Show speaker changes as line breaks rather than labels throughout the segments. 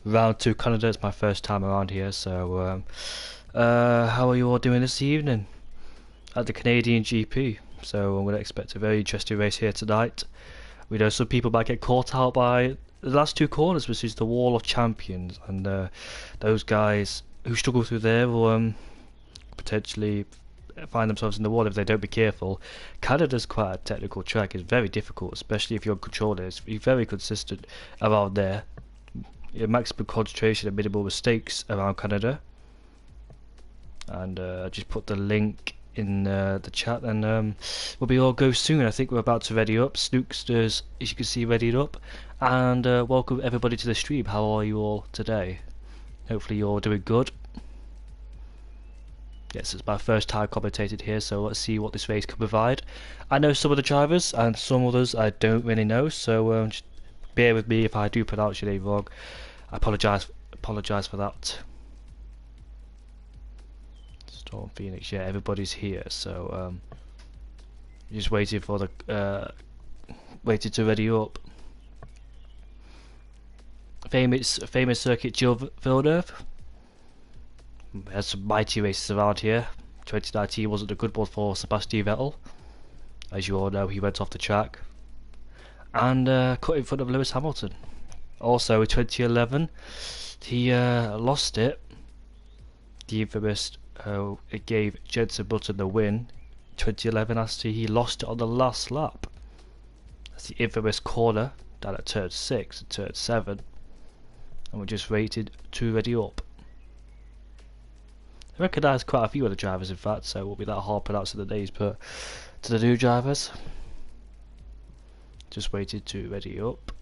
round 2 Canada. It's my first time around here, so how are you all doing this evening at the Canadian GP? So I'm going to expect a very interesting race here tonight. We know some people might get caught out by the last 2 corners, which is the Wall of Champions, and those guys who struggle through there will potentially find themselves in the wall if they don't be careful. Canada's quite a technical track. It's very difficult, especially if you're on controller. It's very consistent around there. Maximum concentration and minimal mistakes around Canada. And I just put the link in the chat, and we'll be all go soon. I think we're about to ready up. Snooksters, as you can see, readied up. And welcome everybody to the stream. How are you all today? Hopefully you're all doing good. Yes, it's my first time commentated here, so let's see what this race can provide. I know some of the drivers and some others I don't really know, so just bear with me if I do pronounce your name wrong. I apologise for that. Storm Phoenix, yeah, everybody's here, so just waiting for the waiting to ready up. Famous circuit, Jill Villeneuve. There's some mighty races around here. 2019 wasn't a good one for Sebastian Vettel. As you all know, he went off the track and cut in front of Lewis Hamilton. Also in 2011 he lost it. The infamous it gave Jenson Button the win 2011 after he lost it on the last lap. That's the infamous corner down at turn 6 and turn 7, and we're just waiting to ready up. I recognise quite a few of the drivers, in fact, so it won't be that hard pronouncing the names, but to the new drivers, just waited to ready up.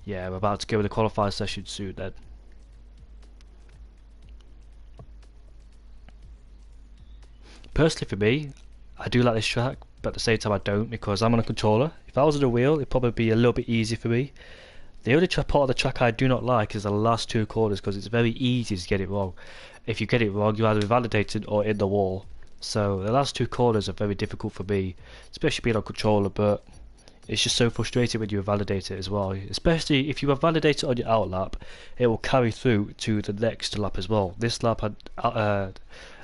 Yeah, we're about to go with the qualifying session soon then. Personally for me, I do like this track, but at the same time I don't, because I'm on a controller. If I was on a wheel, it'd probably be a little bit easier for me. The only part of the track I do not like is the last 2 corners, because it's very easy to get it wrong. If you get it wrong, you're either invalidated or in the wall. So the last 2 corners are very difficult for me, especially being on controller, but it's just so frustrating when you invalidate it as well. Especially if you invalidate it on your out lap, it will carry through to the next lap as well. This lap had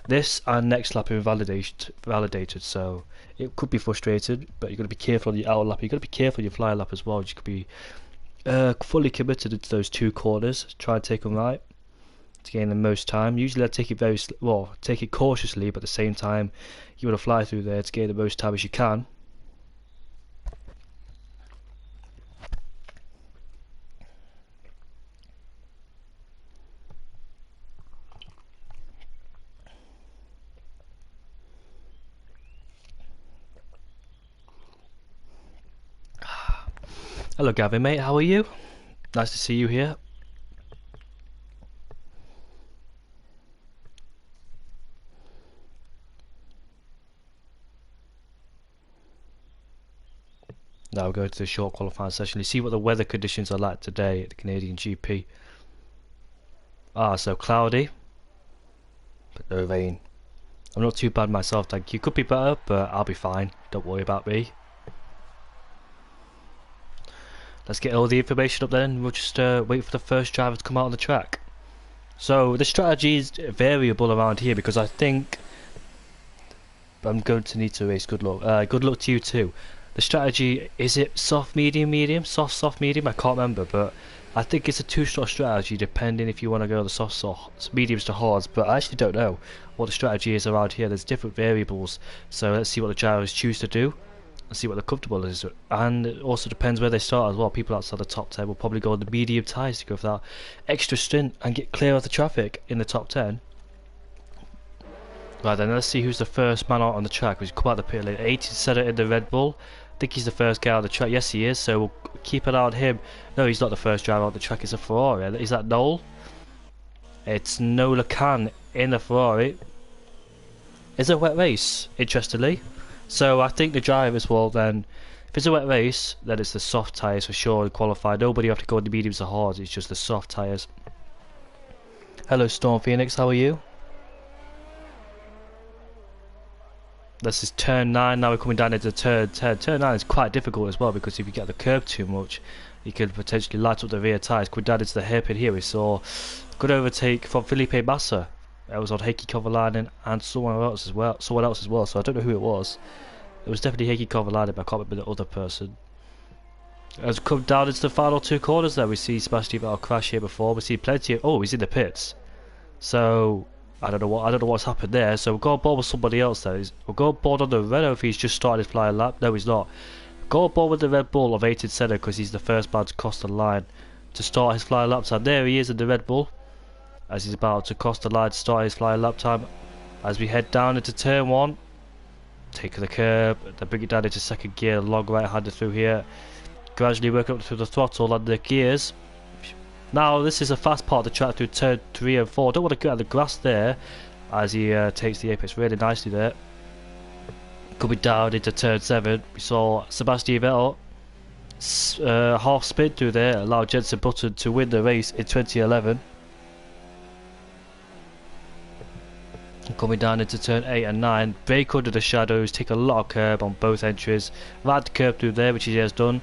this and next lap are validated, so it could be frustrated, but you've got to be careful on your out lap. You've got to be careful on your fly lap as well. You could be fully committed into those 2 corners. Try and take them right to gain the most time. Usually I take it take it cautiously, but at the same time you want to fly through there to gain the most time as you can. Hello Gavin mate, how are you? Nice to see you here. Now we'll go to the short qualifying session. You see what the weather conditions are like today at the Canadian GP. So cloudy, but no rain. I'm not too bad myself, thank you. Could be better, but I'll be fine. Don't worry about me. Let's get all the information up then. We'll just wait for the first driver to come out on the track. So the strategy is variable around here, because I think I'm going to need to race. Good luck. Good luck to you too. The strategy, is it soft, medium, medium? Soft, medium? I can't remember, but I think it's a 2-star strategy, depending if you want to go the soft, mediums to hards, but I actually don't know what the strategy is around here. There's different variables, so let's see what the drivers choose to do and see what they're comfortable is. And it also depends where they start as well. People outside the top 10 will probably go on the medium tyres to go for that extra stint and get clear of the traffic in the top 10. Right then, let's see who's the first man out on the track. We've come out the pit lane. 18 setter in the Red Bull. I think he's the first guy on the track. Yes, he is. So we'll keep an eye on him. No, he's not the first driver on the track. It's a Ferrari. Is that Noel? It's Noel Khan in the Ferrari. It's a wet race, interestingly. So I think the drivers will then, if it's a wet race, then it's the soft tyres for sure and qualify. Nobody have to go on the mediums or hards. It's just the soft tyres. Hello, Storm Phoenix. How are you? This is turn 9, now we're coming down into turn 10. Turn 9 is quite difficult as well, because if you get the curb too much, he could potentially light up the rear tyres. Coming down into the hairpin here, we saw good overtake from Felipe Massa. It was on Heikki Kovalainen and someone else as well. So I don't know who it was. It was definitely Heikki Kovalainen, but I can't remember the other person. As we come down into the final two corners there, we see Sebastian Vettel crash here before. We see plenty of... Oh, he's in the pits. So I don't know what's happened there. So we'll go on board with somebody else there. We'll go on board on the Renault if he's just started his flying lap. No, he's not. Go on board with the Red Bull of 18th Senna because he's the first man to cross the line to start his flying lap time. There he is in the Red Bull as he's about to cross the line to start his flying lap time. As we head down into turn 1, take the curb, then bring it down into second gear, long right-hander through here. Gradually work up through the throttle and the gears. Now this is a fast part of the track through turn 3 and 4. Don't want to get out of the grass there as he takes the apex really nicely there. Coming down into turn 7, we saw Sebastian Vettel half spin through there, allowed Jenson Button to win the race in 2011. Coming down into turn 8 and 9, brake under the shadows, take a lot of curb on both entries, ride the curb through there, which he has done.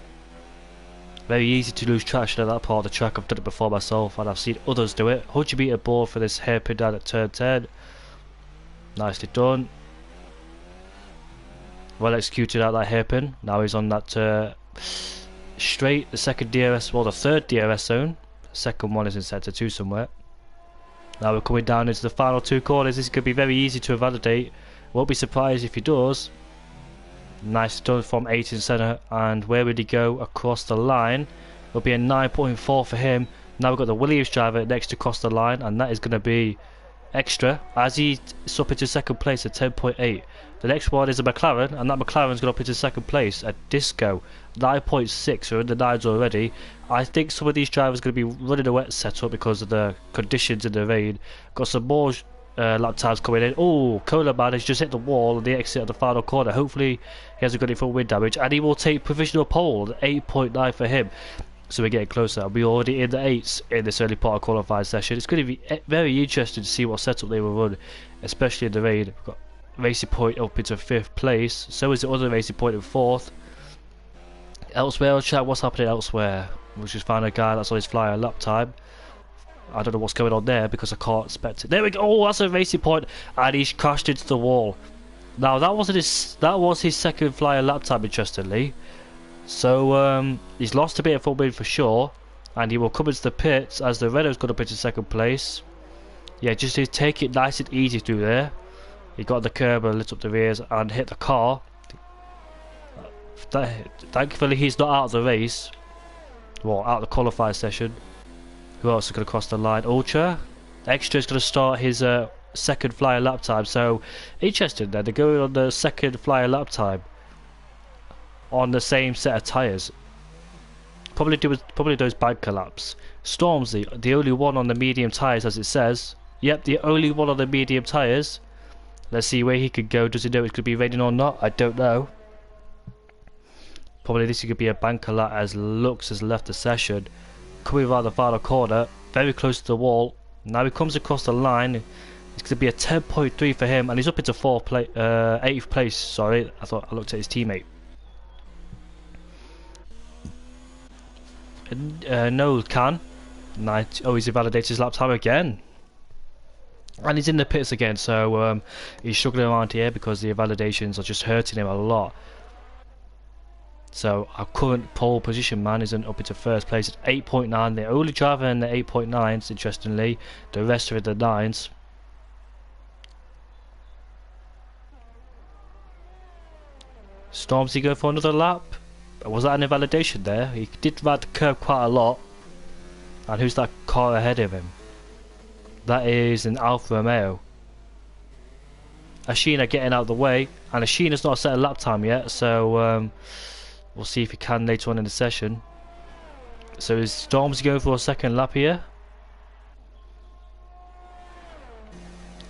Very easy to lose traction at that part of the track. I've done it before myself and I've seen others do it. 100 metre board for this hairpin down at turn 10. Nicely done. Well executed out that hairpin. Now he's on that straight, the second DRS, well the third DRS zone. The second one is in sector 2 somewhere. Now we're coming down into the final two corners. This is going to be very easy to validate. Won't be surprised if he does. Nice done from 18 Senna, and where would he go across the line? It'll be a 9.4 for him. Now we've got the Williams driver next to cross the line, and that is going to be extra as he's up into second place at 10.8. The next one is a McLaren, and that McLaren's got up into second place at Disco 9.6. We're in the 9s already. I think some of these drivers are going to be running a wet setup because of the conditions in the rain. Got some more lap times coming in. Oh, Cola Man has just hit the wall on the exit of the final corner. Hopefully he hasn't got any full wind damage, and he will take provisional pole. 8.9 for him. So we're getting closer. We're already in the 8s in this early part of qualifying session. It's going to be very interesting to see what setup they will run, especially in the rain. We've got Racing Point up into 5th place. So is the other Racing Point in 4th. Elsewhere on chat, what's happening elsewhere? We'll just find a guy that's on his flyer lap time. I don't know what's going on there because I can't expect it. There we go. Oh, that's a Racing Point, and he's crashed into the wall. Now that was his second flyer lap time, interestingly. So he's lost a bit of full wind for sure, and he will come into the pits as the Renault's got up into second place. Yeah, just to take it nice and easy through there. He got the curb and lit up the rears and hit the car. Thankfully he's not out of the race. Well, out of the qualifying session. Who else is going to cross the line? Ultra. Extra is going to start his second flyer lap time. So, interesting then. They're going on the second flyer lap time on the same set of tyres. Probably those banker laps. Stormzy, the only one on the medium tyres as it says. Yep, the only one on the medium tyres. Let's see where he could go. Does he know it's going to be raining or not? I don't know. Probably this could be a banker lap as Lux has left the session. Coming around the final corner, very close to the wall. Now he comes across the line. It's going to be a 10.3 for him, and he's up into 8th place. Sorry, I thought I looked at his teammate. No, can. Oh, he's invalidated his lap time again. And he's in the pits again, so he's struggling around here because the invalidations are just hurting him a lot. So our current pole position man isn't up into first place at 8.9. The only driver in the 8.9s, interestingly. The rest are in the 9s. Stormzy go for another lap? Was that an invalidation there? He did ride the curb quite a lot. And who's that car ahead of him? That is an Alfa Romeo. Ashina getting out of the way, and Ashina's not set a lap time yet, so we'll see if he can later on in the session. So is Stormzy going for a second lap here?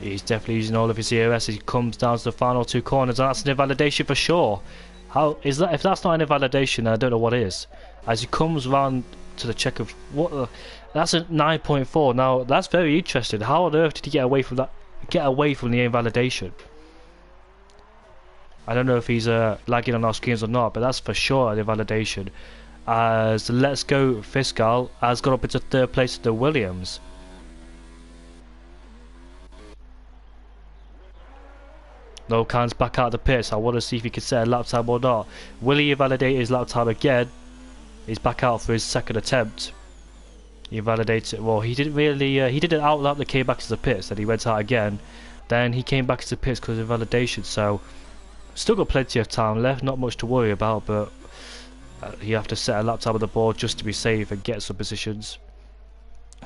He's definitely using all of his EOS as he comes down to the final two corners, and that's an invalidation for sure. How is that? If that's not an invalidation, I don't know what is. As he comes round to the check of what that's a 9.4. Now that's very interesting. How on earth did he get away from that? Get away from the invalidation? I don't know if he's lagging on our screens or not, but that's for sure an invalidation. as Let's Go Fiscal has got up into 3rd place at the Williams. No Khan's back out of the pits. I want to see if he can set a lap time or not. Will he invalidate his lap time again? He's back out for his 2nd attempt. He invalidated it. Well, he didn't really. He did an outlap that came back to the pits. Then he went out again. Then he came back to the pits because of invalidation. So still got plenty of time left. Not much to worry about, but you have to set a lap time on the board just to be safe and get some positions.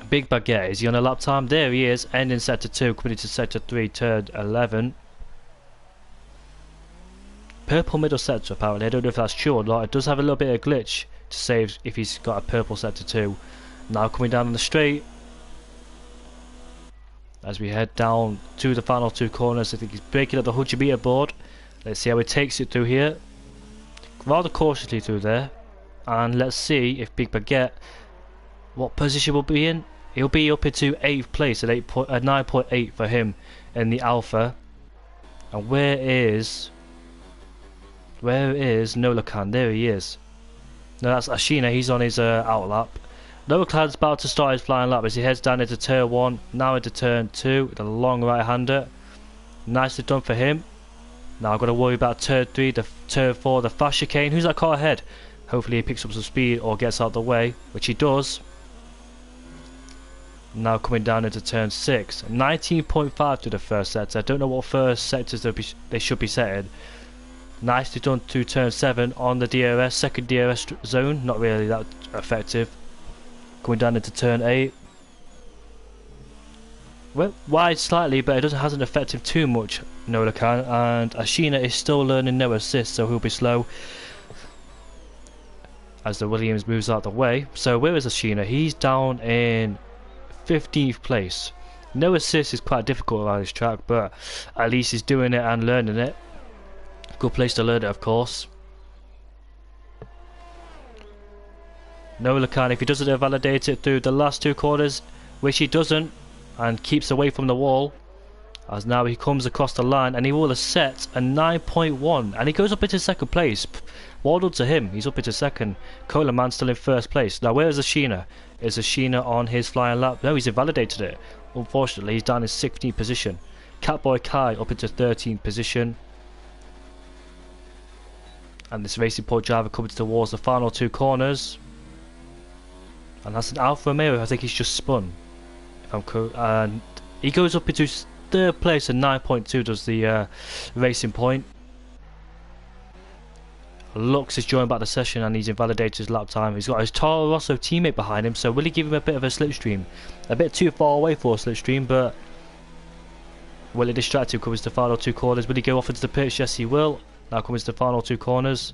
Big Baguette, is he on a lap time? There he is. Ending sector 2, coming into sector 3, turn 11. Purple middle sector apparently. I don't know if that's true or not. It does have a little bit of glitch to save if he's got a purple sector 2. Now coming down on the straight as we head down to the final 2 corners. I think he's breaking up the 100 meter board. Let's see how he takes it through here. Rather cautiously through there, and let's see if Big Baguette, what position will be in. He'll be up into 8th place at 9.8 for him in the Alpha. And where is Nola Khan? There he is. No, that's Ashina. He's on his outlap. Nola Khan's about to start his flying lap as he heads down into turn 1, now into turn 2 with a long right-hander. Nicely done for him. Now I've got to worry about turn 3, turn 4, the fast chicane. Who's that car ahead? Hopefully he picks up some speed or gets out the way, which he does. Now coming down into turn 6. 19.5 to the first sector. I don't know what first sectors they should be setting. Nicely done to turn 7 on the DRS, second DRS zone. Not really that effective. Coming down into turn 8. Well, wide slightly, but it hasn't affected him too much, Nola Khan, and Ashina is still learning no assist, so he'll be slow as the Williams moves out the way. So where is Ashina? He's down in 15th place. No assist is quite difficult around this track, but at least he's doing it and learning it. Good place to learn it, of course. Nola Khan, if he doesn't invalidate it through the last 2 corners, which he doesn't, and keeps away from the wall, as now he comes across the line and he will have set a 9.1 and he goes up into 2nd place. Well done to him, he's up into 2nd. Coleman still in 1st place. Now where is Ashina? Is Ashina on his flying lap? No, he's invalidated it. Unfortunately he's down in 16th position. Catboy Kai up into 13th position. And this Racing Point driver coming towards the final 2 corners. And that's an Alfa Romeo, I think he's just spun. And he goes up into 3rd place and 9.2 does the Racing Point. Lux is joined back the session and he's invalidated his lap time. He's got his Toro Rosso teammate behind him, so will he give him a bit of a slipstream? A bit too far away for a slipstream, but will it distract him coming to the final 2 corners? Will he go off into the pitch? Yes, he will. Now coming to the final 2 corners.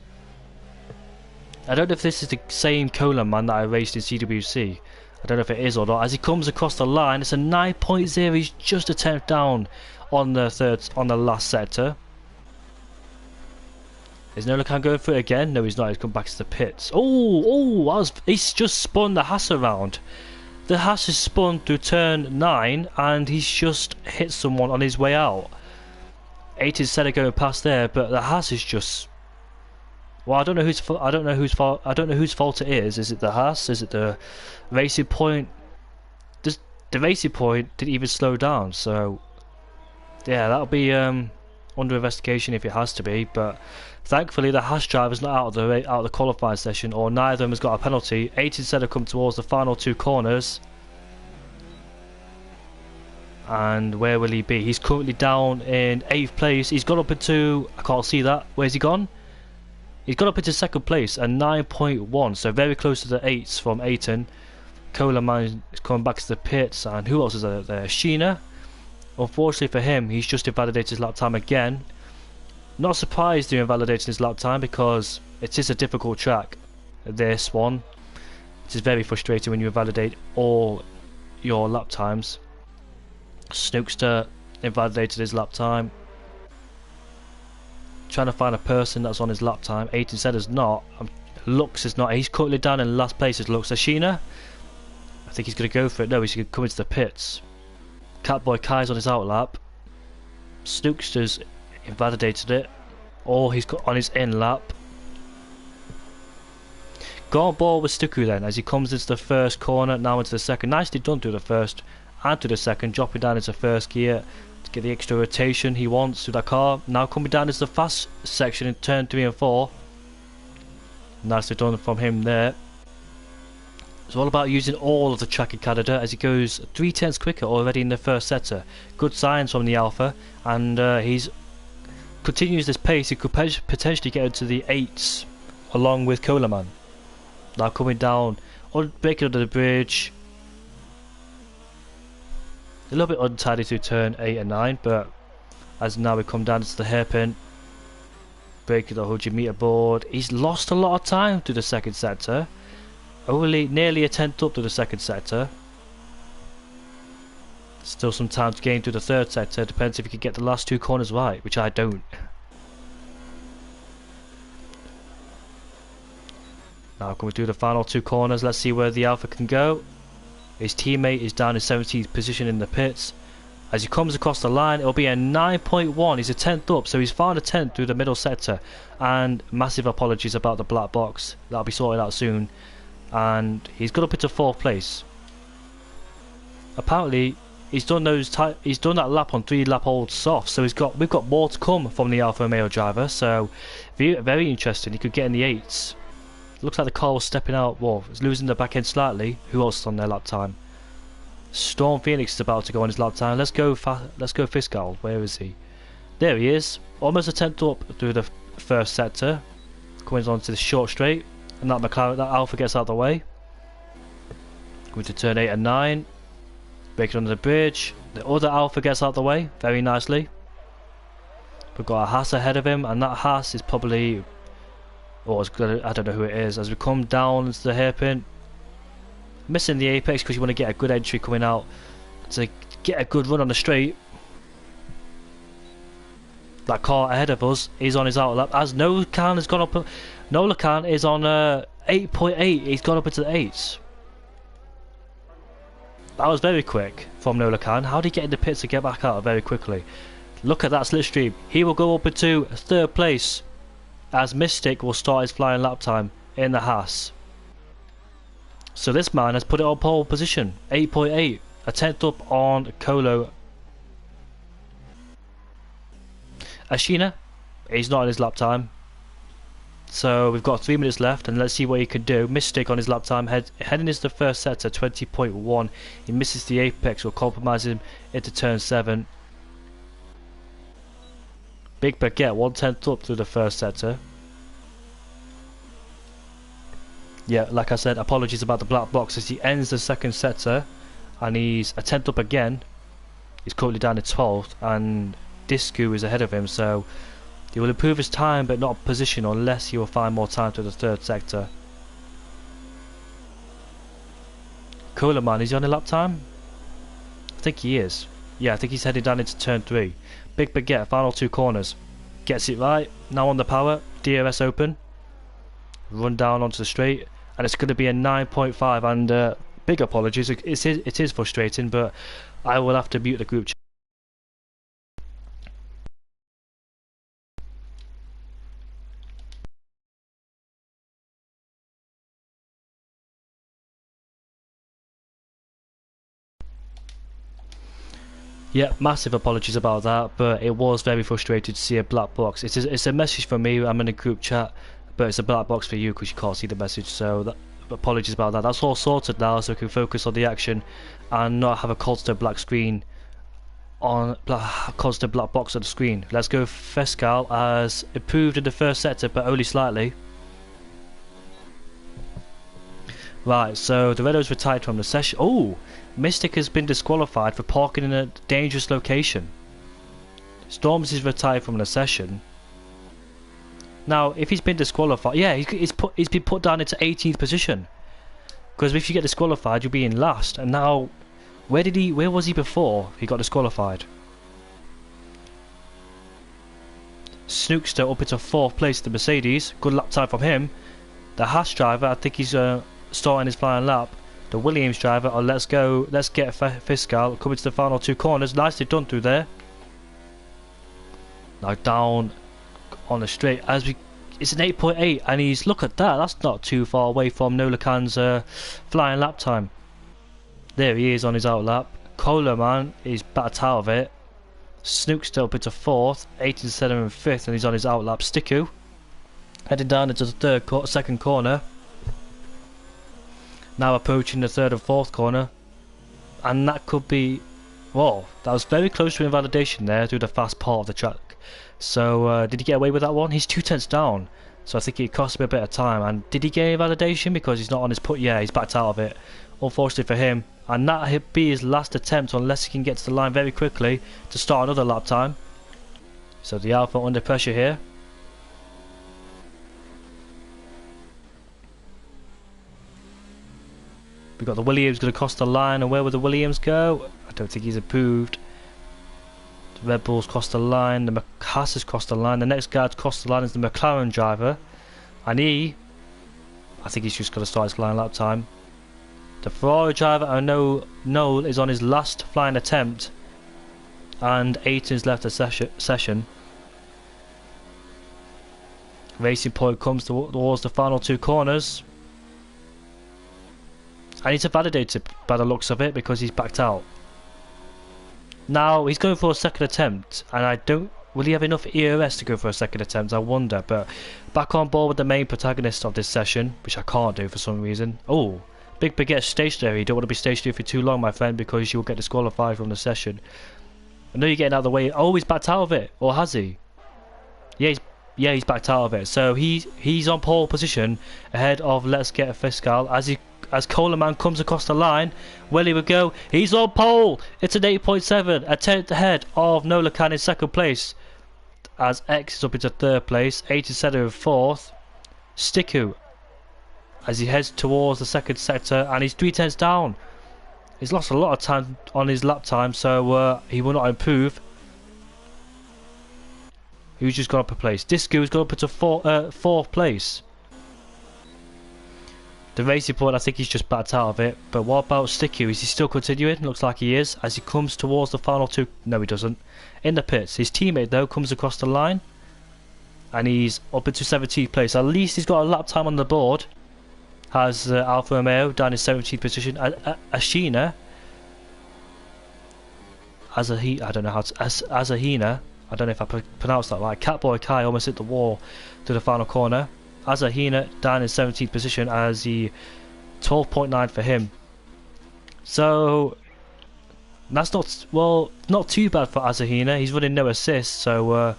I don't know if this is the same Coleman man that I raced in CWC. I don't know if it is or not. As he comes across the line, it's a 9.0. He's just a tenth down on the last sector. Is Nola Khan going for it again? No, he's not. He's come back to the pits. He's just spun the Haas around. The Haas is spun through turn 9, and he's just hit someone on his way out. 8 instead of going past there, but the Haas is just. Well, I don't know whose fault it is. Is it the Haas? Is it the Racing Point? The Racing Point didn't even slow down, so yeah, that'll be under investigation if it has to be. But thankfully, the Haas driver's not out of the qualifying session, or neither of them has got a penalty. 8 instead have come towards the final 2 corners. And where will he be? He's currently down in 8th place. He's got up into. I can't see that. Where's he gone? He's got up into 2nd place at 9.1, so very close to the 8s from Ayton. Coleman is coming back to the pits, and who else is there? Sheena. Unfortunately for him, he's just invalidated his lap time again. Not surprised they're invalidating his lap time because it is a difficult track. This one, it is very frustrating when you invalidate all your lap times. Snookster invalidated his lap time. Trying to find a person that's on his lap time. 18 said is not. Lux is not. He's currently down in last place as Lux. Ashina, I think he's going to go for it. No, he's going to come into the pits. Catboy Kai's on his outlap. Snookster's invalidated it. Or he's got on his in lap. go on board with Stuku then as he comes into the first corner, now into the second. Nicely done through the first and to the second, dropping down into first gear to get the extra rotation he wants through that car. Now coming down into the fast section in turn 3 and 4. Nicely done from him there. It's all about using all of the track in Canada as he goes 3/10 quicker already in the first sector. Good signs from the Alpha, and he's continues this pace. He could potentially get into the 8s along with Coleman. Now coming down, breaking under the bridge. A little bit untidy through turn 8 and 9, but as now we come down to the hairpin, breaking the 100-meter board. He's lost a lot of time through the second sector. Only nearly a tenth up to the second sector. Still some time to gain through the third sector. Depends if you can get the last 2 corners right, which I don't. Now coming through the final 2 corners, let's see where the Alpha can go. His teammate is down in 17th position in the pits. As he comes across the line, it'll be a 9.1. He's a tenth up, so he's found a tenth through the middle sector. And massive apologies about the black box. That'll be sorted out soon. And he's got up into 4th place. Apparently he's done that lap on 3-lap-old soft, so we've got more to come from the Alfa Romeo driver. So very interesting. He could get in the 8s. Looks like the car was stepping out. Well, it's losing the back end slightly. Who else is on their lap time? Storm Phoenix is about to go on his lap time. Let's go Fiscal. Where is he? There he is. Almost a tenth up through the first sector. Coming on to the short straight. And that Alpha gets out of the way. Going to turn 8 and 9. Breaking under the bridge. The other Alpha gets out of the way very nicely. We've got a Haas ahead of him, and that Haas is probably, I don't know who it is. As we come down into the hairpin, missing the apex because you want to get a good entry coming out to get a good run on the straight. That car ahead of us is on his outer lap as Nola Khan has gone up. Nola Khan is on 8.8. He's gone up into the 8s. That was very quick from Nola Khan. How did he get in the pits to get back out very quickly? Look at that slipstream. He will go up into 3rd place as Mystic will start his flying lap time in the Haas. So this man has put it on pole position. 8.8. A tenth up on Colo. Ashina, he's not on his lap time. So we've got 3 minutes left, and let's see what he can do. Mystic on his lap time, heading into the first sector, 20.1. He misses the apex, will compromise him into turn 7. Big Baguette, 1/10 up through the first sector. Yeah, like I said, apologies about the black box as he ends the second sector, and he's a tenth up again. He's currently down to 12th, and Discu is ahead of him, so he will improve his time but not position unless he will find more time through the third sector. Coleman, is he on a lap time? I think he is. Yeah, I think he's heading down into turn 3. Big Baguette, final 2 corners. Gets it right, now on the power, DRS open. Run down onto the straight, and it's going to be a 9.5, and big apologies, it is frustrating, but I will have to mute the group chat. Yeah, massive apologies about that, but it was very frustrating to see a black box. It's a message for me, I'm in a group chat, but it's a black box for you because you can't see the message, so apologies about that. That's all sorted now, so we can focus on the action and not have a constant black screen on constant black box on the screen. Let's go. Fescal has improved in the first sector, but only slightly. Right, so the Renault's retired from the session. Oh, Mystic has been disqualified for parking in a dangerous location. Storms is retired from the session. Now, if he's been disqualified, yeah, he's been put down into 18th position. Because if you get disqualified, you'll be in last. And now, where was he before he got disqualified? Snookster up into 4th place at the Mercedes. Good lap time from him. The Haas driver, I think he's starting his flying lap. The Williams driver, let's get Fiscal coming to the final 2 corners. Nicely done through there. Now down on the straight as it's an 8.8, and he's, look at that, that's not too far away from Nola Khan's flying lap time. There he is on his out lap. Coleman is backed out of it. Snook's still up into 4th, 18.7 and 5th, and he's on his out lap. Sticku heading down into the second corner. Now approaching the 3rd and 4th corner, and that could be, whoa, that was very close to invalidation there through the fast part of the track. So did he get away with that one? He's 2/10 down, so I think it cost him a bit of time. And did he get invalidation because he's not on his put? Yeah, he's backed out of it, unfortunately for him, and that'll be his last attempt unless he can get to the line very quickly to start another lap time. So the Alpha under pressure here. We've got the Williams going to cross the line, and where will the Williams go? I don't think he's approved. The Red Bulls crossed the line, the Haas has crossed the line, the next guy to cross the line is the McLaren driver, and I think he's just going to start his flying lap time. The Ferrari driver, I know Noel is on his last flying attempt, and Aiton's left the session. Racing Point comes towards the final 2 corners. I need to validate it by the looks of it because he's backed out. Now he's going for a second attempt, and I don't. Will he have enough ERS to go for a second attempt? I wonder. But back on board with the main protagonist of this session, which I can't do for some reason. Oh, Big Baguette stationary. You don't want to be stationary for too long, my friend, because you will get disqualified from the session. I know you're getting out of the way. Oh, he's backed out of it, or has he? Yeah, he's backed out of it. So he's on pole position ahead of Let's Get a Fiscal as Coleman comes across the line. Well, he would go. He's on pole. It's an 8.7, a 10th ahead of Nola Khan in 2nd place. As X is up into 3rd place, 87 in 4th. Sticku as he heads towards the 2nd sector, and he's 3/10 down. He's lost a lot of time on his lap time, so he will not improve. Who's just gone up a place? Disco's gone up into 4th place. The Racing Point, I think he's just backed out of it. But what about Sticku? Is he still continuing? Looks like he is. As he comes towards the final 2... No, he doesn't. In the pits. His teammate, though, comes across the line. And he's up into 17th place. At least he's got a lap time on the board. Has Alfa Romeo down in 17th position. Ashina. I don't know how to... Azahina. I don't know if I pronounced that right. Catboy Kai almost hit the wall to the final corner. Azahina down in 17th position as the 12.9 for him. So that's not too bad for Azahina. He's running no assists, so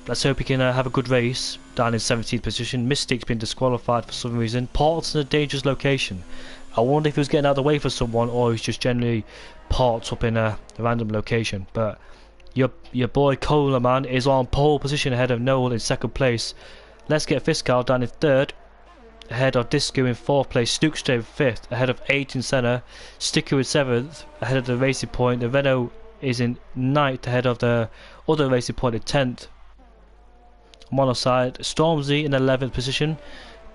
let's hope he can have a good race. Down in 17th position. Mystic's been disqualified for some reason. Parked in a dangerous location. I wonder if he was getting out of the way for someone, or he's just generally parked up in a random location. But your boy Coleman is on pole position ahead of Noel in 2nd place. Let's Get Fiscal down in 3rd, ahead of Disco in 4th place, Snookster in 5th, ahead of 8 in centre, Sticku in 7th, ahead of the Racing Point. The Renault is in 9th, ahead of the other Racing Point in 10th. Monoside, Stormzy in 11th position,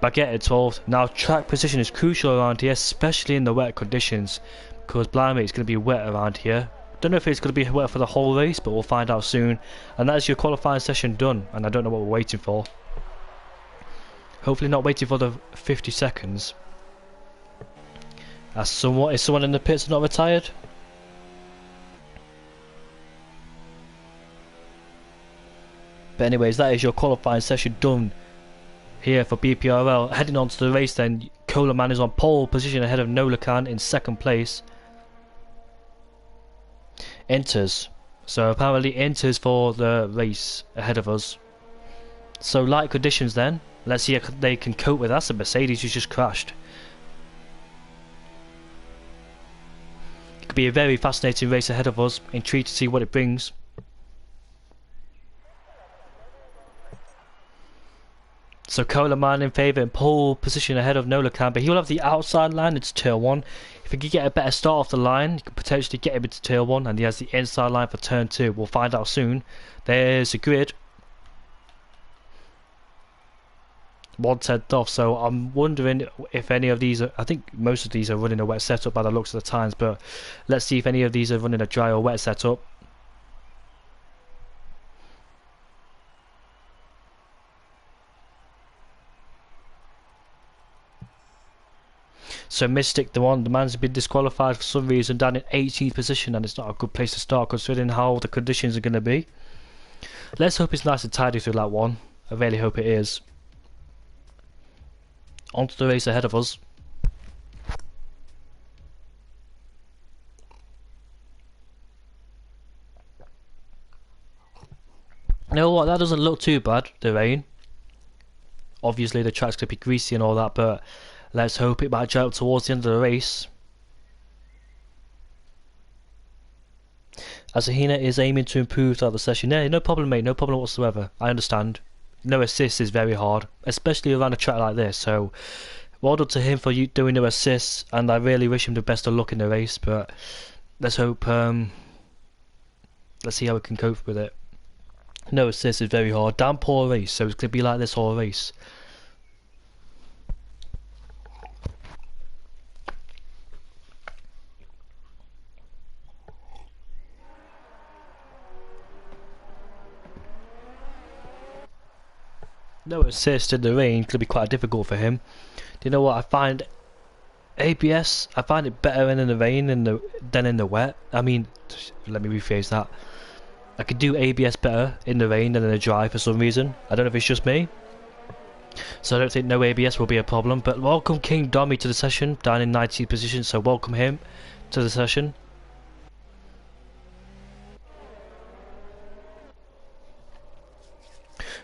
Baguette in 12th. Now track position is crucial around here, especially in the wet conditions, because blimey, it's going to be wet around here. Don't know if it's going to be wet for the whole race, but we'll find out soon. And that is your qualifying session done, and I don't know what we're waiting for. Hopefully not waiting for the 50 seconds. Is someone in the pits not retired? But anyways, that is your qualifying session done here for Bprl. Heading on to the race then, Coleman is on pole position ahead of Nola Khan in 2nd place. Enters. So apparently enters for the race ahead of us. So light conditions then. Let's see if they can cope with that. That's a Mercedes who's just crashed. It could be a very fascinating race ahead of us. Intrigued to see what it brings. So Coleman in favour in pole position ahead of Nola Khan, but he'll have the outside line into turn 1. If he can get a better start off the line, you can potentially get him into turn 1, and he has the inside line for turn 2. We'll find out soon. There's a grid. 1/10 off, so I'm wondering if any of these I think most of these are running a wet setup by the looks of the times, but let's see if any of these are running a dry or wet setup. So Mystic, the man's been disqualified for some reason down in 18th position, and it's not a good place to start considering how the conditions are going to be. Let's hope it's nice and tidy through that one. I really hope it is. On to the race ahead of us. You know what, that doesn't look too bad, the rain. Obviously the track's going to be greasy and all that, but let's hope it might dry up towards the end of the race. Asahina is aiming to improve throughout the session. Yeah, no problem mate, no problem whatsoever. I understand. No assists is very hard, especially around a track like this, so well done to him for doing no assists, and I really wish him the best of luck in the race, but let's hope, let's see how we can cope with it. No assists is very hard. Damn poor race, so it's going to be like this whole race. No assist in the rain could be quite difficult for him. Do you know what? I find ABS, I find it better in the rain than in the wet. I mean, let me rephrase that. I could do ABS better in the rain than in the dry for some reason. I don't know if it's just me. So I don't think no ABS will be a problem. But welcome King Dommy to the session, down in 19th position. So welcome him to the session.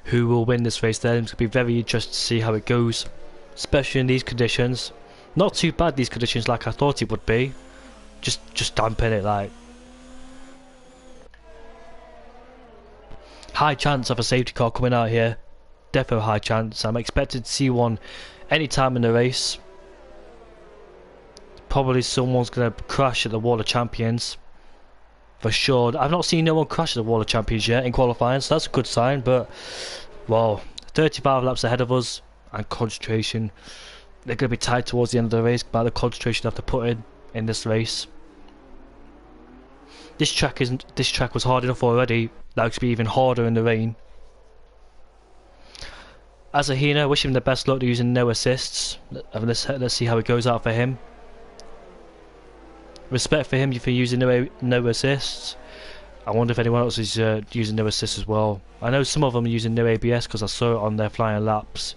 Who will win this race then? It's going to be very interesting to see how it goes, especially in these conditions. Not too bad these conditions like I thought it would be. Just dampen it like. High chance of a safety car coming out here. Defo high chance. I'm expected to see one anytime in the race. Probably someone's going to crash at the Wall of Champions. For sure. I've not seen no one crash at the Wall of Champions yet in qualifying, so that's a good sign, but well, 35 laps ahead of us and concentration. They're going to be tight towards the end of the race by the concentration they have to put in this race. This track was hard enough already. That could be even harder in the rain. Asahina, wish him the best luck to using no assists. Let's see how it goes out for him. Respect for him for using no assists. I wonder if anyone else is using no assists as well. I know some of them are using no ABS because I saw it on their flying laps.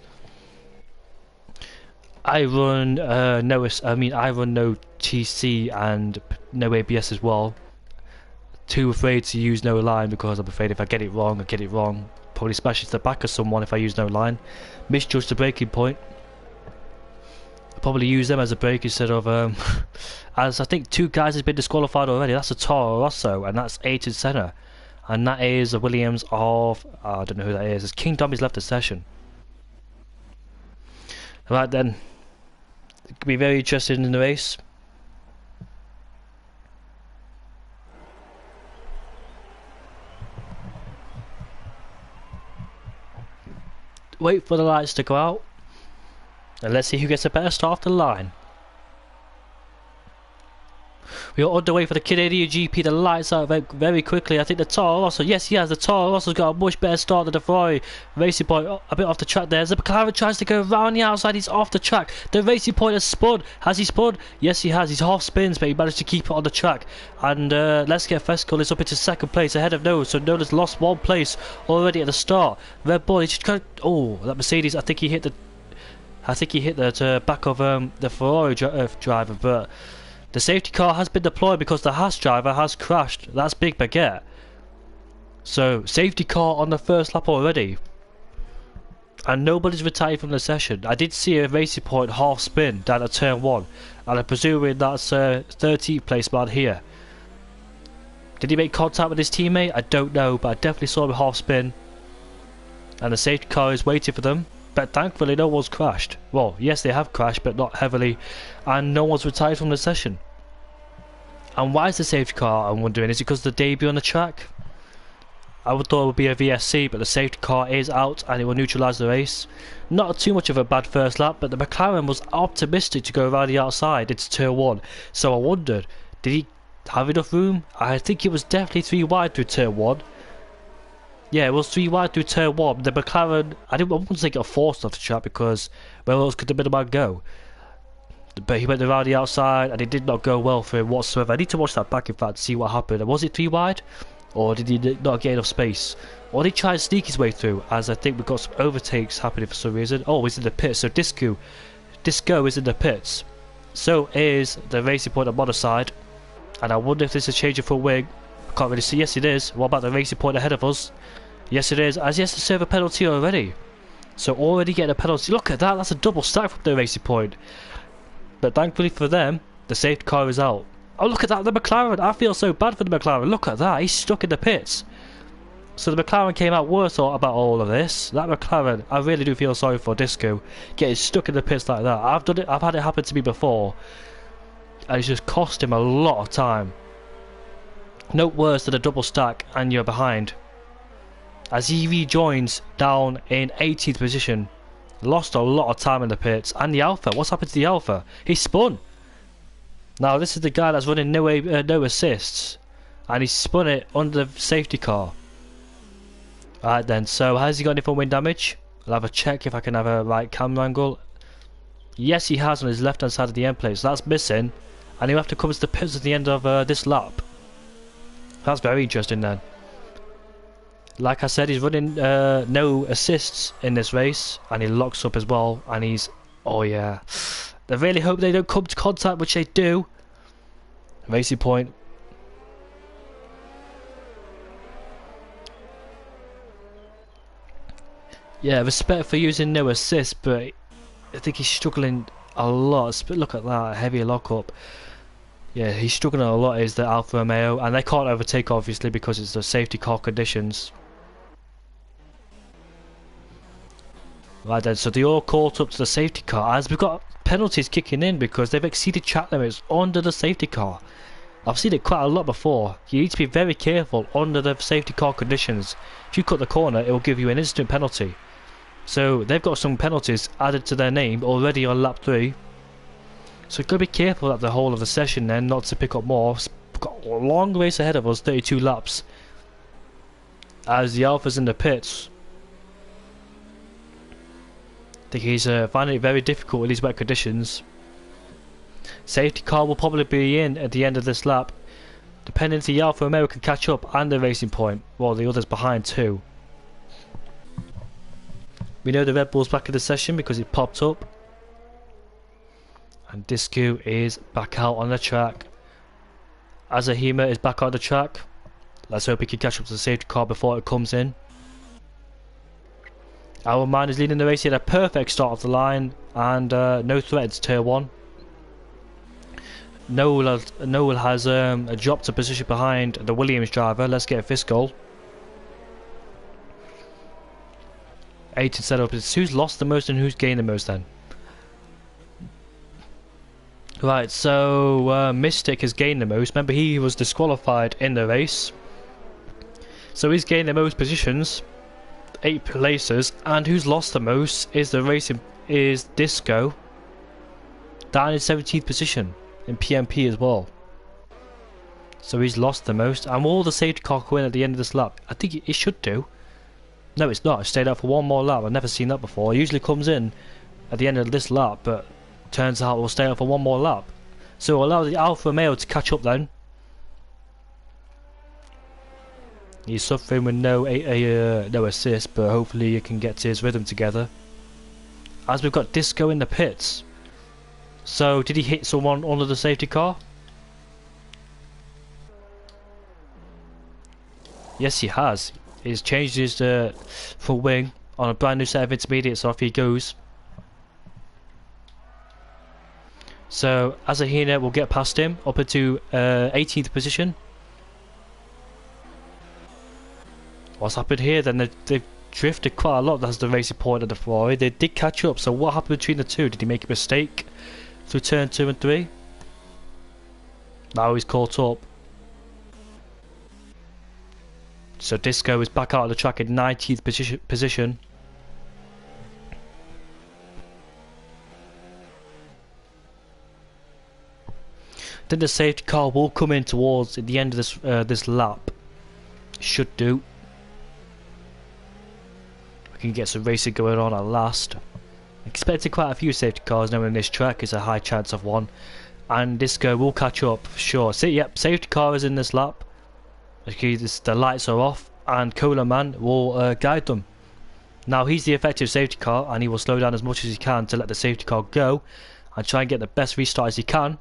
I run no TC and no ABS as well. Too afraid to use no line because I'm afraid if I get it wrong, I get it wrong. Probably smash into the back of someone if I use no line. Misjudge the braking point. I'll probably use them as a brake instead of as I think two guys has been disqualified already. That's a Toro Rosso and that's Ayrton Senna, and that is a Williams of I don't know who that is. It's King Dommy's left the session. Right then, it could be very interesting in the race. Wait for the lights to go out, and let's see who gets a better start off the line. We are underway for the Canadian GP. The lights out very quickly. I think the Toro Rosso, yes he has, the Toro Rosso's got a much better start than the Ferrari. Racing Point a bit off the track there. The McLaren tries to go around the outside, he's off the track. The Racing Point has spun. Has he spun? Yes he has, he's half spins but he managed to keep it on the track. And Let's Get Fesco is up into second place ahead of Noah, so Noah's lost one place already at the start. Red Bull, he just got, oh, that Mercedes, I think he hit the back of the Ferrari driver, but the safety car has been deployed because the Haas driver has crashed. That's big baguette. So, safety car on the first lap already. And nobody's retired from the session. I did see a Racing Point half spin down at turn 1. And I'm presuming that's 13th place man here. Did he make contact with his teammate? I don't know, but I definitely saw him half spin. And the safety car is waiting for them. But thankfully no one's crashed. Well, yes they have crashed, but not heavily. And no one's retired from the session. And why is the safety car, I'm wondering, is it because of the debut on the track? I would thought it would be a VSC, but the safety car is out and it will neutralise the race. Not too much of a bad first lap, but the McLaren was optimistic to go around the outside into turn 1. So I wondered, did he have enough room? I think it was definitely 3 wide through turn 1. Yeah, it was 3 wide through turn 1. The McLaren, I wouldn't say got forced off the track because where else could the middleman go? but he went around the outside and it did not go well for him whatsoever. I need to watch that back in fact to see what happened. Was it 3 wide? Or did he not get enough space? Or did he try and sneak his way through? As I think we've got some overtakes happening for some reason. Oh, he's in the pits. So Disco is in the pits. So is the Racing Point on one side. And I wonder if this is changing for wing. I can't really see. Yes, it is. What about the Racing Point ahead of us? Yes, it is. As he has to serve a penalty already. So already getting a penalty. Look at that. That's a double stack from the Racing Point. But thankfully for them, the safety car is out. Oh, look at that, the McLaren. I feel so bad for the McLaren. Look at that, he's stuck in the pits. So the McLaren came out worse about all of this. That McLaren, I really do feel sorry for Disco getting stuck in the pits like that. I've done it. I've had it happen to me before, and it's just cost him a lot of time. No worse than a double stack and you're behind. As he rejoins down in 18th position. Lost a lot of time in the pits. And the Alpha, what's happened to the Alpha? He spun. Now this is the guy that's running no assists, and he spun it under the safety car. Alright then, so has he got any front wing damage? I'll have a check if I can have a right camera angle. Yes, he has on his left hand side of the end plate, so that's missing, and he'll have to come to the pits at the end of this lap. That's very interesting then. Like I said, he's running no assists in this race, and he locks up as well, and he's, oh yeah, I really hope they don't come to contact, which they do. Racing Point. Yeah, respect for using no assist, but I think he's struggling a lot. Look at that, heavy lockup. Yeah, he's struggling a lot, is the Alfa Romeo, and they can't overtake obviously because it's the safety car conditions. Right then, so they all caught up to the safety car as we've got penalties kicking in because they've exceeded track limits under the safety car. I've seen it quite a lot before. You need to be very careful under the safety car conditions. If you cut the corner, it will give you an instant penalty. So they've got some penalties added to their name already on lap 3. So you've got to be careful at the whole of the session then, not to pick up more. We've got a long race ahead of us, 32 laps. As the Alpha's in the pits. I think he's finding it very difficult with these wet conditions. Safety car will probably be in at the end of this lap. Depending if the Alfa Romeo can catch up and the Racing Point. Well, the others behind too. We know the Red Bull's back in the session because it popped up. And Disco is back out on the track. Azahima is back on the track. Let's hope he can catch up to the safety car before it comes in. Our man is leading the race. He had a perfect start of the line and no threats turn 1. Noel has dropped a position behind the Williams driver. Let's get a fifth goal. 8 set up. It's who's lost the most and who's gained the most then. Right, so Mystic has gained the most. Remember, he was disqualified in the race. So he's gained the most positions. 8 places, and who's lost the most is Disco, down in 17th position in PMP as well. So he's lost the most, and will the safety car go in at the end of this lap? I think it should do. No, it's not. It stayed out for one more lap. I've never seen that before. It usually comes in at the end of this lap, but turns out it will stay out for one more lap. So we'll allow the Alfa Romeo to catch up then. He's suffering with no assist, but hopefully he can get to his rhythm together. As we've got Disco in the pits. So did he hit someone under the safety car? Yes, he has. He's changed his front wing on a brand new set of intermediates, so off he goes. So Azahina will get past him up into 18th position. What's happened here then? They've drifted quite a lot. That's the Racing Point of the Ferrari. They did catch up, so what happened between the two? Did he make a mistake through turn 2 and 3? Now he's caught up. So Disco is back out of the track in 19th position. Then the safety car will come in towards the end of this lap. Should do. We can get some racing going on at last. Expecting quite a few safety cars, knowing this track is a high chance of one. And Disco will catch up for sure. See, yep, safety car is in this lap. Okay, the lights are off, and Cooler Man will guide them. Now he's the effective safety car, and he will slow down as much as he can to let the safety car go and try and get the best restart as he can.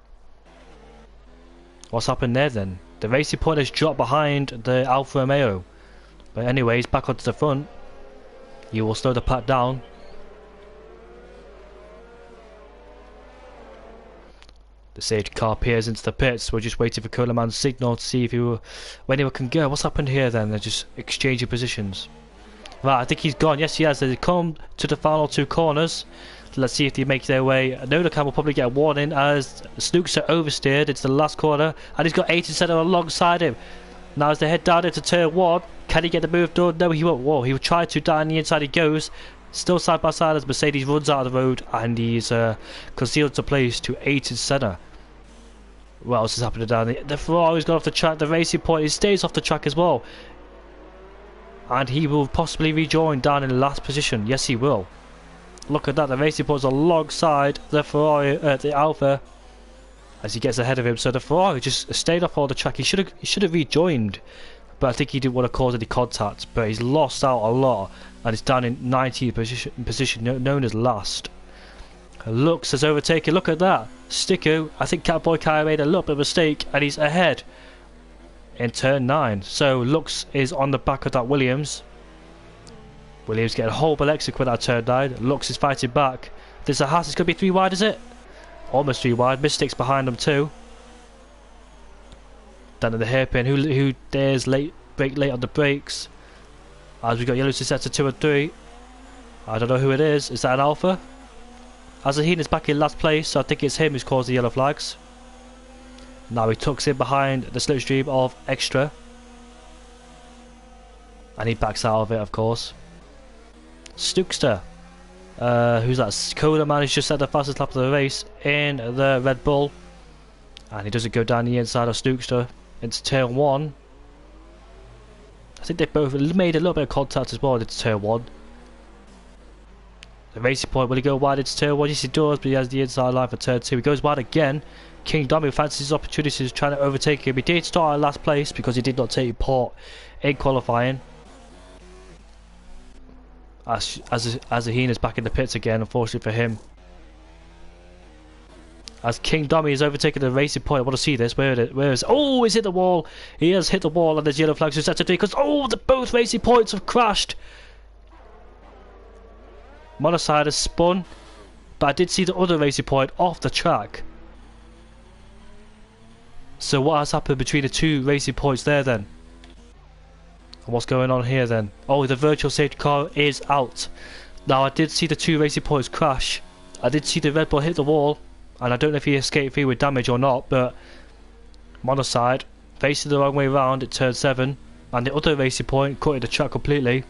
What's happened there then? The Racing Point has dropped behind the Alfa Romeo. But anyways, back onto the front. He will slow the pack down. The safety car peers into the pits. We're just waiting for Cooler Man's signal to see if when he can go. What's happened here then? They're just exchanging positions. Right, I think he's gone. Yes, he has. They come to the final two corners. Let's see if they make their way. Noda will probably get a warning as Snooks oversteered into the last corner, and he's got 18 Senna alongside him. Now as they head down into turn 1, can he get the move done? No, he won't. Whoa, he will try to. Down the inside he goes. Still side by side as Mercedes runs out of the road, and he's concealed to place to 18 Senna. What else is happening down there? The Ferrari's gone off the track. The Racing Point, he stays off the track as well. And he will possibly rejoin down in the last position. Yes, he will. Look at that. The Racing Point's alongside the Ferrari, the Alfa, as he gets ahead of him. So the Ferrari just stayed off all the track. He should have rejoined, but I think he didn't want to cause any contact. But he's lost out a lot, and it's down in 19th position, known as last. Lux has overtaken. Look at that. Sticku. I think Catboy Kai made a little bit of a mistake, and he's ahead in turn 9. So Lux is on the back of that Williams. Williams getting a whole Alexic with that turn 9. Lux is fighting back. There's a Haas. It's going to be 3 wide, is it? Almost 3 wide. Mystics behind them too. Down at the hairpin. Who dares brake late on the brakes? As we got yellow to set to 2 and 3. I don't know who it is. Is that an Alpha? Azaheen is back in last place, so I think it's him who's caused the yellow flags. Now he tucks in behind the slipstream of Extra. And he backs out of it, of course. Stookster. Who's that? Coda Man has just set the fastest lap of the race in the Red Bull. And he doesn't go down the inside of Stookster into turn 1. I think they both made a little bit of contact as well into turn 1. The Racing Point, will he go wide into turn 1? Yes, he does, but he has the inside line for turn 2. He goes wide again. King Dommy fancies his opportunities, trying to overtake him. He did start at last place because he did not take part in qualifying. Azaheen is back in the pits again, unfortunately for him. As King Dommy is overtaking the Racing Point. I want to see this. Where is it? Oh, he's hit the wall. He has hit the wall, and there's yellow flags to set to 3 because both Racing Points have crashed. Monoside has spun, but I did see the other Racing Point off the track. So what has happened between the 2 Racing Points there then? And what's going on here then? Oh, the virtual safety car is out. Now I did see the 2 Racing Points crash. I did see the Red Bull hit the wall, and I don't know if he escaped free with damage or not, but Monoside facing the wrong way around at turn 7, and the other Racing Point cutting the track completely.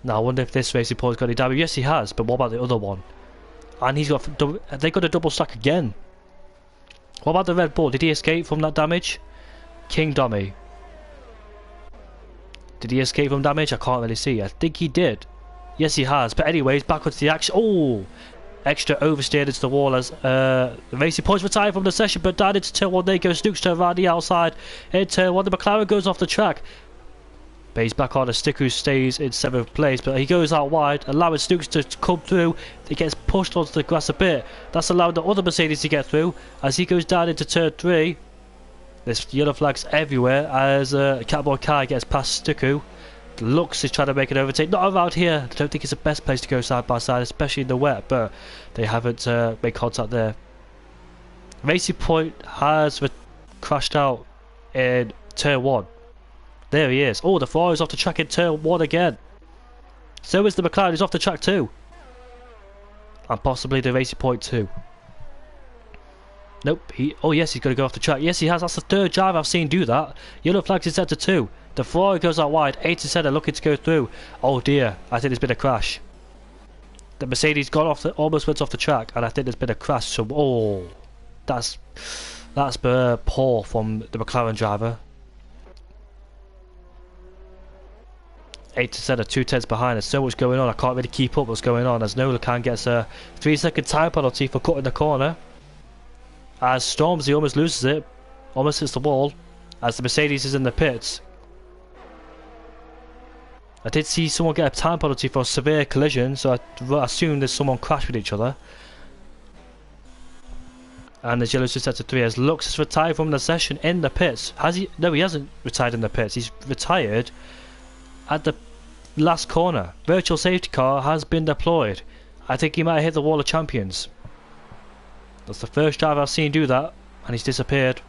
Now I wonder if this Racing Point's got any damage. Yes, he has, but what about the other one? And they got a double stack again. What about the Red Bull? Did he escape from that damage? King Dommy. Did he escape from damage? I can't really see. I think he did. Yes, he has. But anyways, back onto the action. Oh! Extra oversteered into the wall as the Racing Points retired from the session, but down into turn 1 they go. Snooks to around the outside. In turn 1, the McLaren goes off the track. But he's back on. A Stick who stays in 7th place, but he goes out wide, allowing Snooks to come through. He gets pushed onto the grass a bit. That's allowing the other Mercedes to get through as he goes down into turn 3. There's yellow flags everywhere as Catboy Kai gets past Sticku. Lux is trying to make an overtake. Not around here. I don't think it's the best place to go side by side, especially in the wet, but they haven't made contact there. Racing Point has crashed out in turn 1. There he is. Oh, the Ferrari's off the track in turn 1 again. So is the McLaren. He's off the track too. And possibly the Racing Point too. Nope. Oh yes, he's going to go off the track. Yes, he has. That's the 3rd driver I've seen do that. Yellow flags in centre 2. The Ferrari goes out wide. 8 to centre, looking to go through. Oh dear. I think there's been a crash. The Mercedes almost went off the track, and I think there's been a crash. So, that's poor from the McLaren driver. 8 to 2 tenths behind. There's so much going on. I can't really keep up what's going on as Nola Khan gets a 3-second time penalty for cutting the corner. As Stormzy almost loses it, almost hits the wall, as the Mercedes is in the pits. I did see someone get a time penalty for a severe collision, so I assume there's someone crashed with each other. And as yellow's just set to 3 as Lux has retired from the session in the pits. Has he? No, he hasn't retired in the pits. He's retired at the last corner. Virtual safety car has been deployed. I think he might have hit the wall of champions. That's the first driver I've seen do that, and he's disappeared.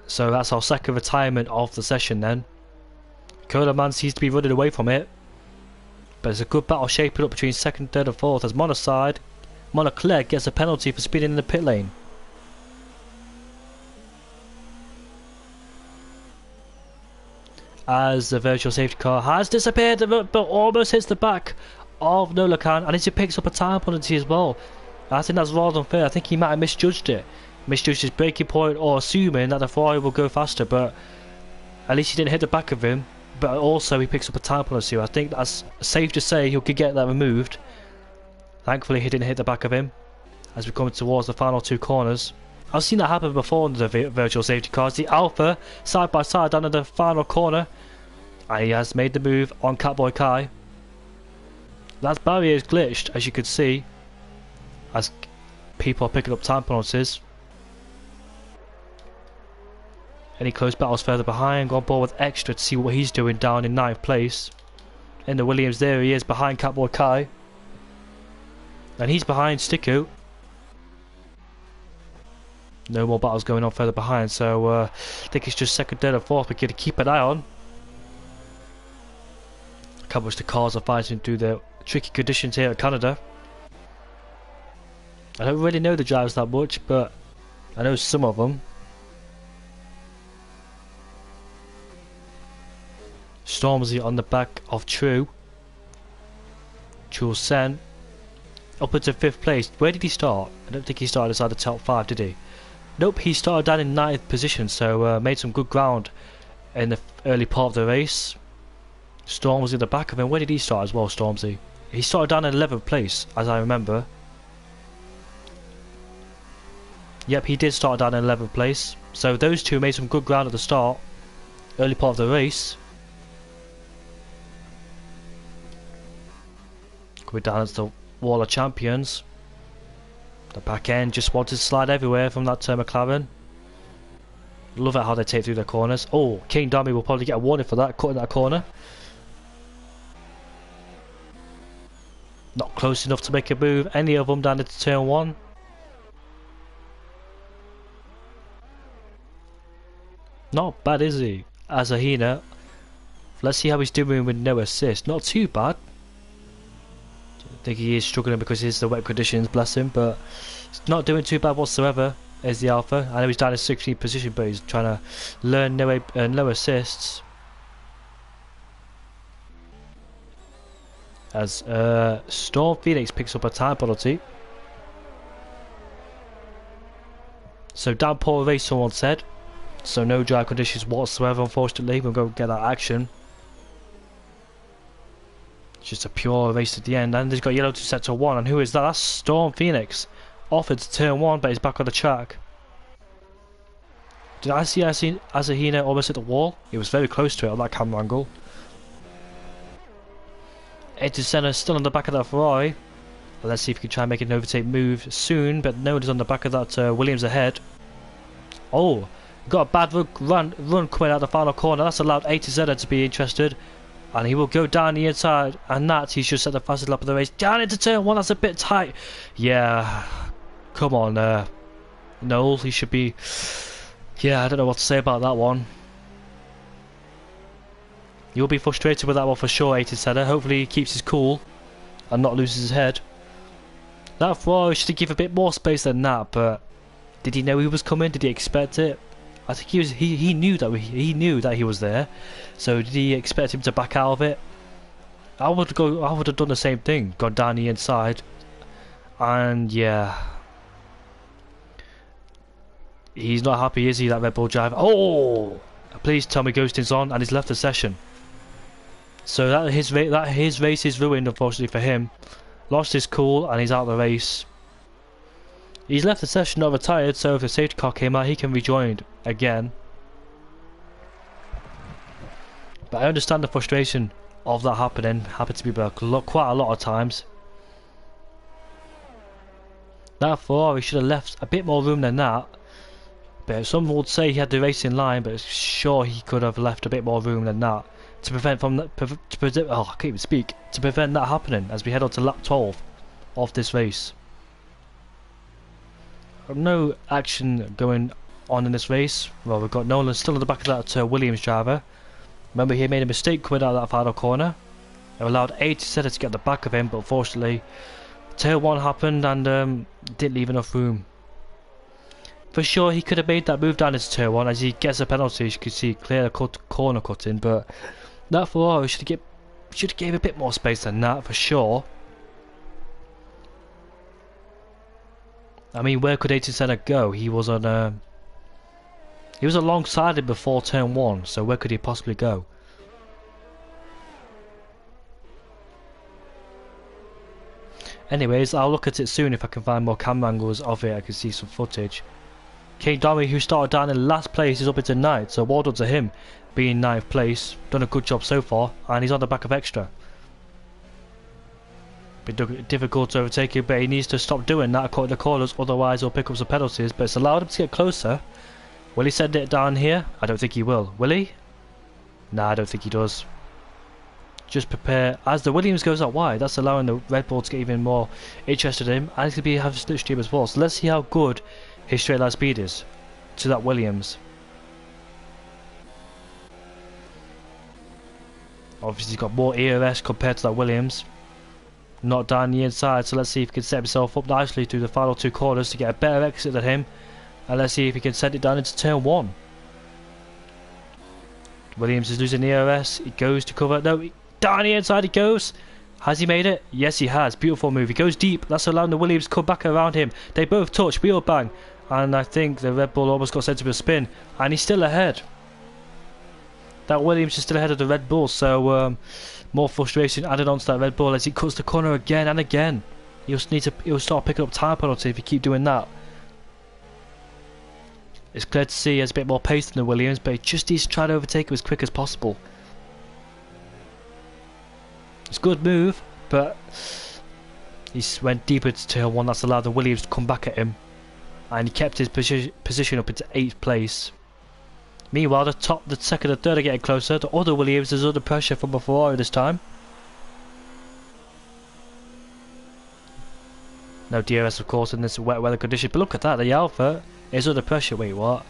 So that's our second retirement of the session then. Coleman seems to be running away from it, but it's a good battle shaping up between second, third and fourth as Monoclerc gets a penalty for speeding in the pit lane. As the virtual safety car has disappeared but almost hits the back of Nola Khan, and he picks up a time penalty as well. I think that's rather unfair. I think he might have misjudged his braking point, or assuming that the Ferrari will go faster, but at least he didn't hit the back of him. But also he picks up a time penalty. I think that's safe to say he could get that removed. Thankfully he didn't hit the back of him as we come towards the final 2 corners. I've seen that happen before in the virtual safety cars. The Alpha side by side down in the final corner, and he has made the move on Catboy Kai. That barrier is glitched, as you can see, as people are picking up time penalties. Any close battles further behind? Go on board with Extra to see what he's doing down in 9th place. In the Williams, there he is behind Catboy Kai. And he's behind Sticku. No more battles going on further behind, so I think it's just second, third and fourth we're going to keep an eye on. Look how much the cars are fighting through the tricky conditions here in Canada. I don't really know the drivers that much, but I know some of them. Stormzy on the back of True Sen up into 5th place. Where did he start? I don't think he started inside the top 5, did he? Nope, he started down in 9th position, so made some good ground in the early part of the race. Stormzy at the back of him. Where did he start as well, Stormzy? He started down in 11th place, as I remember. Yep, he did start down in 11th place. So those two made some good ground at the start, early part of the race. Going down to the wall of champions. The back end just wanted to slide everywhere from that McLaren. Love it how they take through their corners. Oh, King Dummy will probably get a warning for that, cutting that corner. Not close enough to make a move, any of them down into turn 1. Not bad, is he? Azahina. Let's see how he's doing with no assist. Not too bad. I think he is struggling because it's the wet conditions, bless him, but he's not doing too bad whatsoever as the Alpha. I know he's down in 16th position, but he's trying to learn no assists. As Storm Phoenix picks up a time penalty. So downpour race, someone said. So no dry conditions whatsoever, unfortunately. We'll go get that action. Just a pure race at the end, and he's got yellow to sector 1, and who is that? That's Storm Phoenix. Offered to turn 1, but he's back on the track. Did I see Azahina almost hit the wall? He was very close to it on that camera angle. 8 center still on the back of that Ferrari. But let's see if he can try and make an overtake move soon, but no one is on the back of that Williams ahead. Oh, got a bad run coming out the final corner. That's allowed 8 to be interested. And he will go down the inside, and that he's just at the fastest lap of the race. Down into turn 1, that's a bit tight. Yeah, come on, Noel, he should be... Yeah, I don't know what to say about that one. You'll be frustrated with that one for sure, 8 Hopefully he keeps his cool and not loses his head. That Ferrari should give a bit more space than that, but did he know he was coming? Did he expect it? I think he knew that he was there. So did he expect him to back out of it? I would have done the same thing, gone down the inside. And yeah, He's not happy, is he, that Red Bull driver? Oh! Please tell me Ghosting's on and he's left the session. So that his race is ruined, unfortunately for him. Lost his cool and he's out of the race. He's left the session, not retired, so if the safety car came out, he can rejoin again. But I understand the frustration of that happening. Happened to me quite a lot of times. That Ferrari should have left a bit more room than that. But some would say he had the race in line, but sure he could have left a bit more room than that to prevent I can't even speak, to prevent that happening as we head on to lap 12 of this race. No action going on in this race. Well, we've got Nolan still in the back of that Williams driver. Remember, he made a mistake coming out of that final corner. It allowed 87 to get the back of him, but unfortunately tail 1 happened and didn't leave enough room. For sure he could have made that move down into turn 1 as he gets a penalty. As you can see, clear the corner cutting, but that Ferrari should have gave a bit more space than that for sure. I mean, where could 87 go? He was on he was alongside him before turn 1, so where could he possibly go? Anyways, I'll look at it soon if I can find more camera angles of it. I can see some footage. King Domi, who started down in last place, is up into 9th, so well done to him being 9th place. Done a good job so far, and he's on the back of extra. Been difficult to overtake him, but he needs to stop doing that according to callers, otherwise he'll pick up some penalties. But it's allowed him to get closer. Will he send it down here? I don't think he will. Will he? Nah, I don't think he does. Just prepare as the Williams goes out wide. That's allowing the Red Bull to get even more interested in him, and he's going to be having slipstream as well. So let's see how good his straight line speed is to that Williams. Obviously he's got more ERS compared to that Williams. Not down the inside, so let's see if he can set himself up nicely through the final 2 corners to get a better exit than him. And let's see if he can send it down into turn 1. Williams is losing the ERS. He goes to cover. No, down the inside he goes. Has he made it? Yes, he has. Beautiful move. He goes deep. That's allowing the Williams to come back around him. They both touch. Wheel bang. And I think the Red Bull almost got sent to a spin. And he's still ahead. That Williams is still ahead of the Red Bull. So more frustration added on to that Red Bull as he cuts the corner again and again. He'll start picking up time penalty if you keep doing that. It's clear to see he has a bit more pace than the Williams, but he just needs to try to overtake him as quick as possible. It's a good move, but he went deeper into turn 1. That's allowed the Williams to come back at him, and he kept his position up into 8th place. Meanwhile, the second and third are getting closer. The other Williams is under pressure from a Ferrari this time. No DRS, of course, in this wet weather condition. But look at that, the Alpha is under pressure. Wait, what?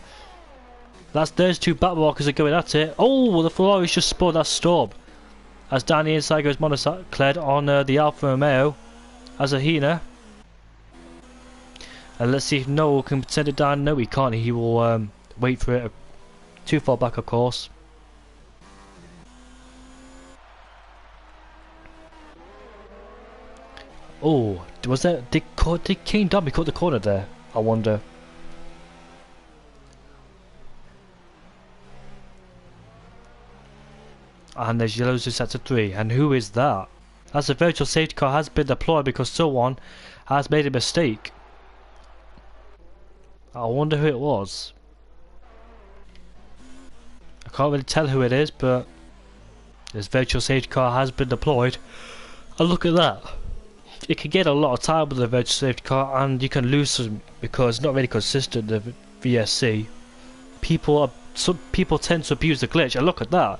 There's 2 backmarkers are going at it. Oh, the Ferrari's just spun that storm. As down the inside goes monocled on the Alfa Romeo as a Hina. And let's see if Noel can send it down. No, he can't. He will wait for it. Too far back, of course. Oh, was that did King Dobby cut the corner there? I wonder. And there's yellows to set to 3. And who is that? As a virtual safety car has been deployed because someone has made a mistake. I wonder who it was. I can't really tell who it is, but this virtual safety car has been deployed. And look at that. It can get a lot of time with the virtual safety car, and you can lose some because it's not really consistent, the VSC. Some people tend to abuse the glitch, and look at that.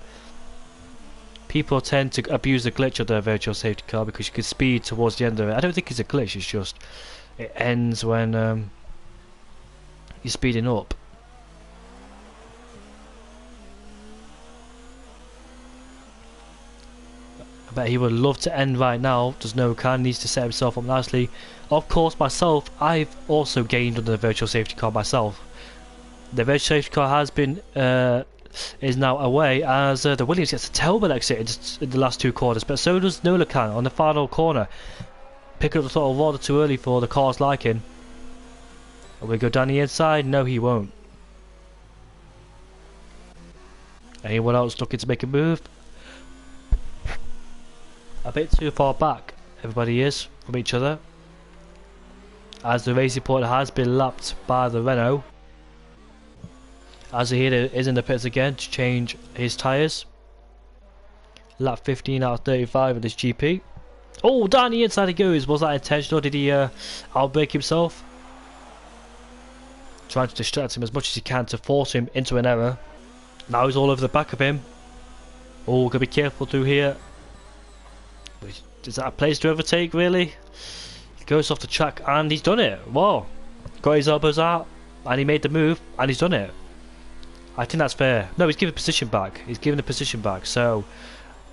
People tend to abuse the glitch of the virtual safety car because you can speed towards the end of it. I don't think it's a glitch, it's just it ends when you're speeding up. I bet he would love to end right now. Does no can, needs to set himself up nicely. Of course, myself, I've also gained under the virtual safety car myself. The virtual safety car has been is now away as the Williams gets a tailwind exit in the last 2 corners, but so does Nolakan on the final corner. Pick up the throttle rather too early for the car's liking. Will he go down the inside? No, he won't. Anyone else looking to make a move? A bit too far back, everybody is, from each other. As the racing point has been lapped by the Renault. As he is in the pits again to change his tyres. Lap 15 out of 35 of this GP. Oh, down the inside he goes. Was that intentional? Did he outbrake himself? Trying to distract him as much as he can to force him into an error. Now he's all over the back of him. Oh, gotta be careful through here. Is that a place to overtake, really? He goes off the track and he's done it. Whoa. Got his elbows out and he made the move and he's done it. I think that's fair. No, he's giving position back. He's giving the position back. So,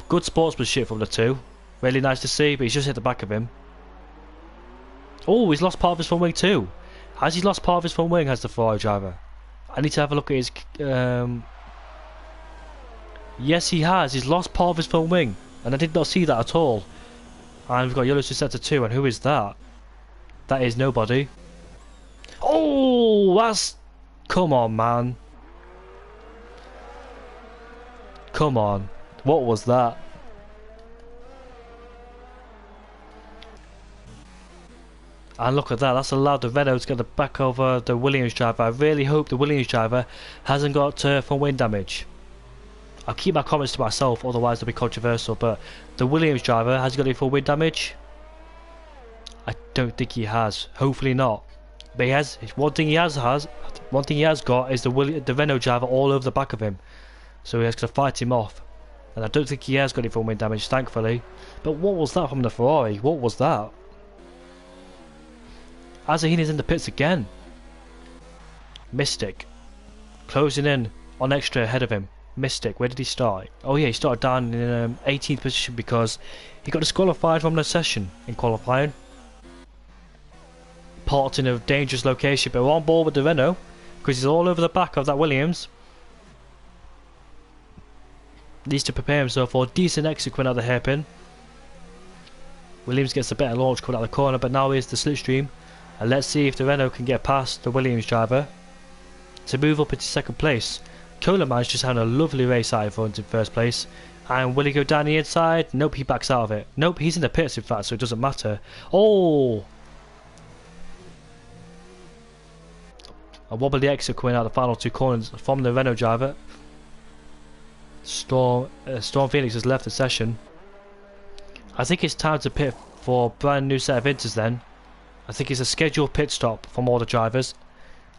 good sportsmanship from the two. Really nice to see, but he's just hit the back of him. Oh, he's lost part of his front wing too. Has he lost part of his front wing, has the Ferrari driver? I need to have a look at his... Yes, he has. He's lost part of his front wing. And I did not see that at all. And we've got yellows to sector 2. And who is that? That is nobody. Oh, that's... Come on, man. Come on. What was that? And look at that, that's allowed the Renault to get the back over the Williams driver. I really hope the Williams driver hasn't got front wing damage. I'll keep my comments to myself, otherwise they'll be controversial, but the Williams driver, has he got any front wing damage? I don't think he has. Hopefully not. But he has. One thing he has got is the Renault driver all over the back of him. So he has to fight him off. And I don't think he has got any front wing damage, thankfully. But what was that from the Ferrari? What was that? Azaheen is in the pits again. Mystic. Closing in on extra ahead of him. Mystic, where did he start? Oh yeah, he started down in 18th position because he got disqualified from the session in qualifying. Parked in a dangerous location, but we're on board with the Renault because he's all over the back of that Williams. Needs to prepare himself for a decent exit coming out of the hairpin. Williams gets a better launch coming out of the corner, but now here's the slipstream. And let's see if the Renault can get past the Williams driver to move up into second place. Coleman's just having a lovely race out in front in first place. And will he go down the inside? Nope, he backs out of it. Nope, he's in the pits in fact, so it doesn't matter. Oh! A wobbly exit coming out of the final two corners from the Renault driver. Storm Phoenix has left the session. I think it's time to pit for a brand new set of inters then. I think it's a scheduled pit stop from all the drivers.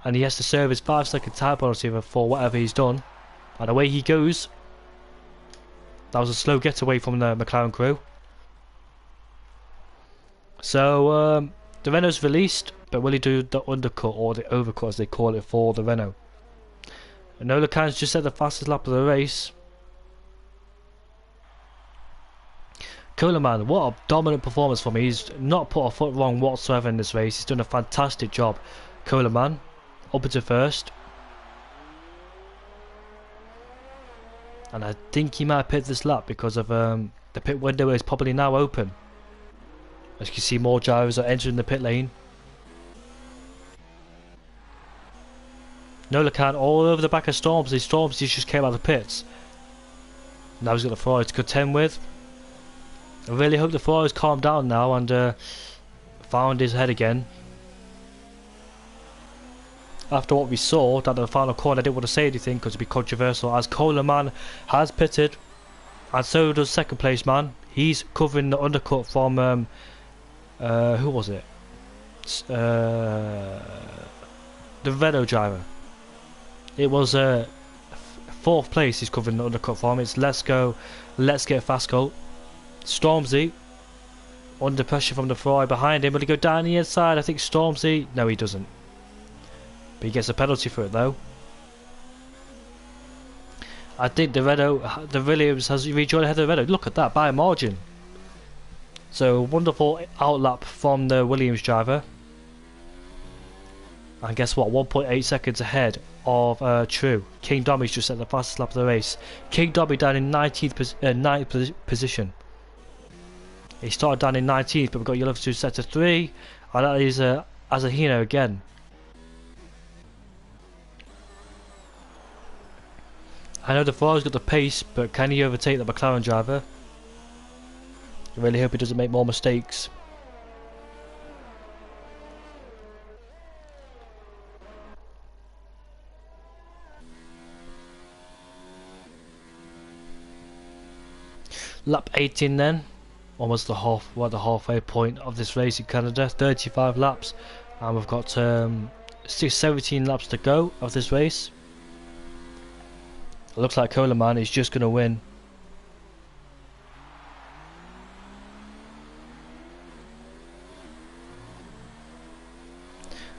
And he has to serve his 5-second time penalty for whatever he's done. And away he goes. That was a slow getaway from the McLaren crew. So, the Renault's released, but will he do the undercut or the overcut as they call it for the Renault? And Nola Khan's just set the fastest lap of the race. Coleman, what a dominant performance from him. He's not put a foot wrong whatsoever in this race. He's done a fantastic job. Coleman, up into first. And I think he might have picked this lap because of the pit window is probably now open. As you can see, more drivers are entering the pit lane. Nola Khan all over the back of Stormzy. Stormzy just came out of the pits. Now he's got the Ferrari to contend with. I really hope the Ferrari's calmed down now and found his head again. After what we saw down at the final corner, I didn't want to say anything because it'd be controversial, as Coleman has pitted, and so does second place man. He's covering the undercut from who was it? The Renault driver. It was fourth place he's covering the undercut from. It's Let's Get Fastco. Stormzy under pressure from the Ferrari behind him. Will he go down the inside? I think Stormzy. No, he doesn't. But he gets a penalty for it though. I think the Williams has rejoined ahead of the Renault. Look at that, by a margin. So wonderful outlap from the Williams driver. And guess what? 1.8 seconds ahead of True. King Dommy's just at the fastest lap of the race. King Dommy down in 9th position. He started down in 19th, but we've got yellow to sector 3, and that is Azaheen again. I know the Ferrari's got the pace, but can he overtake the McLaren driver? I really hope he doesn't make more mistakes. Lap 18 then, almost the halfway point of this race in Canada. 35 laps, and we've got 17 laps to go of this race. It looks like Coleman is just going to win.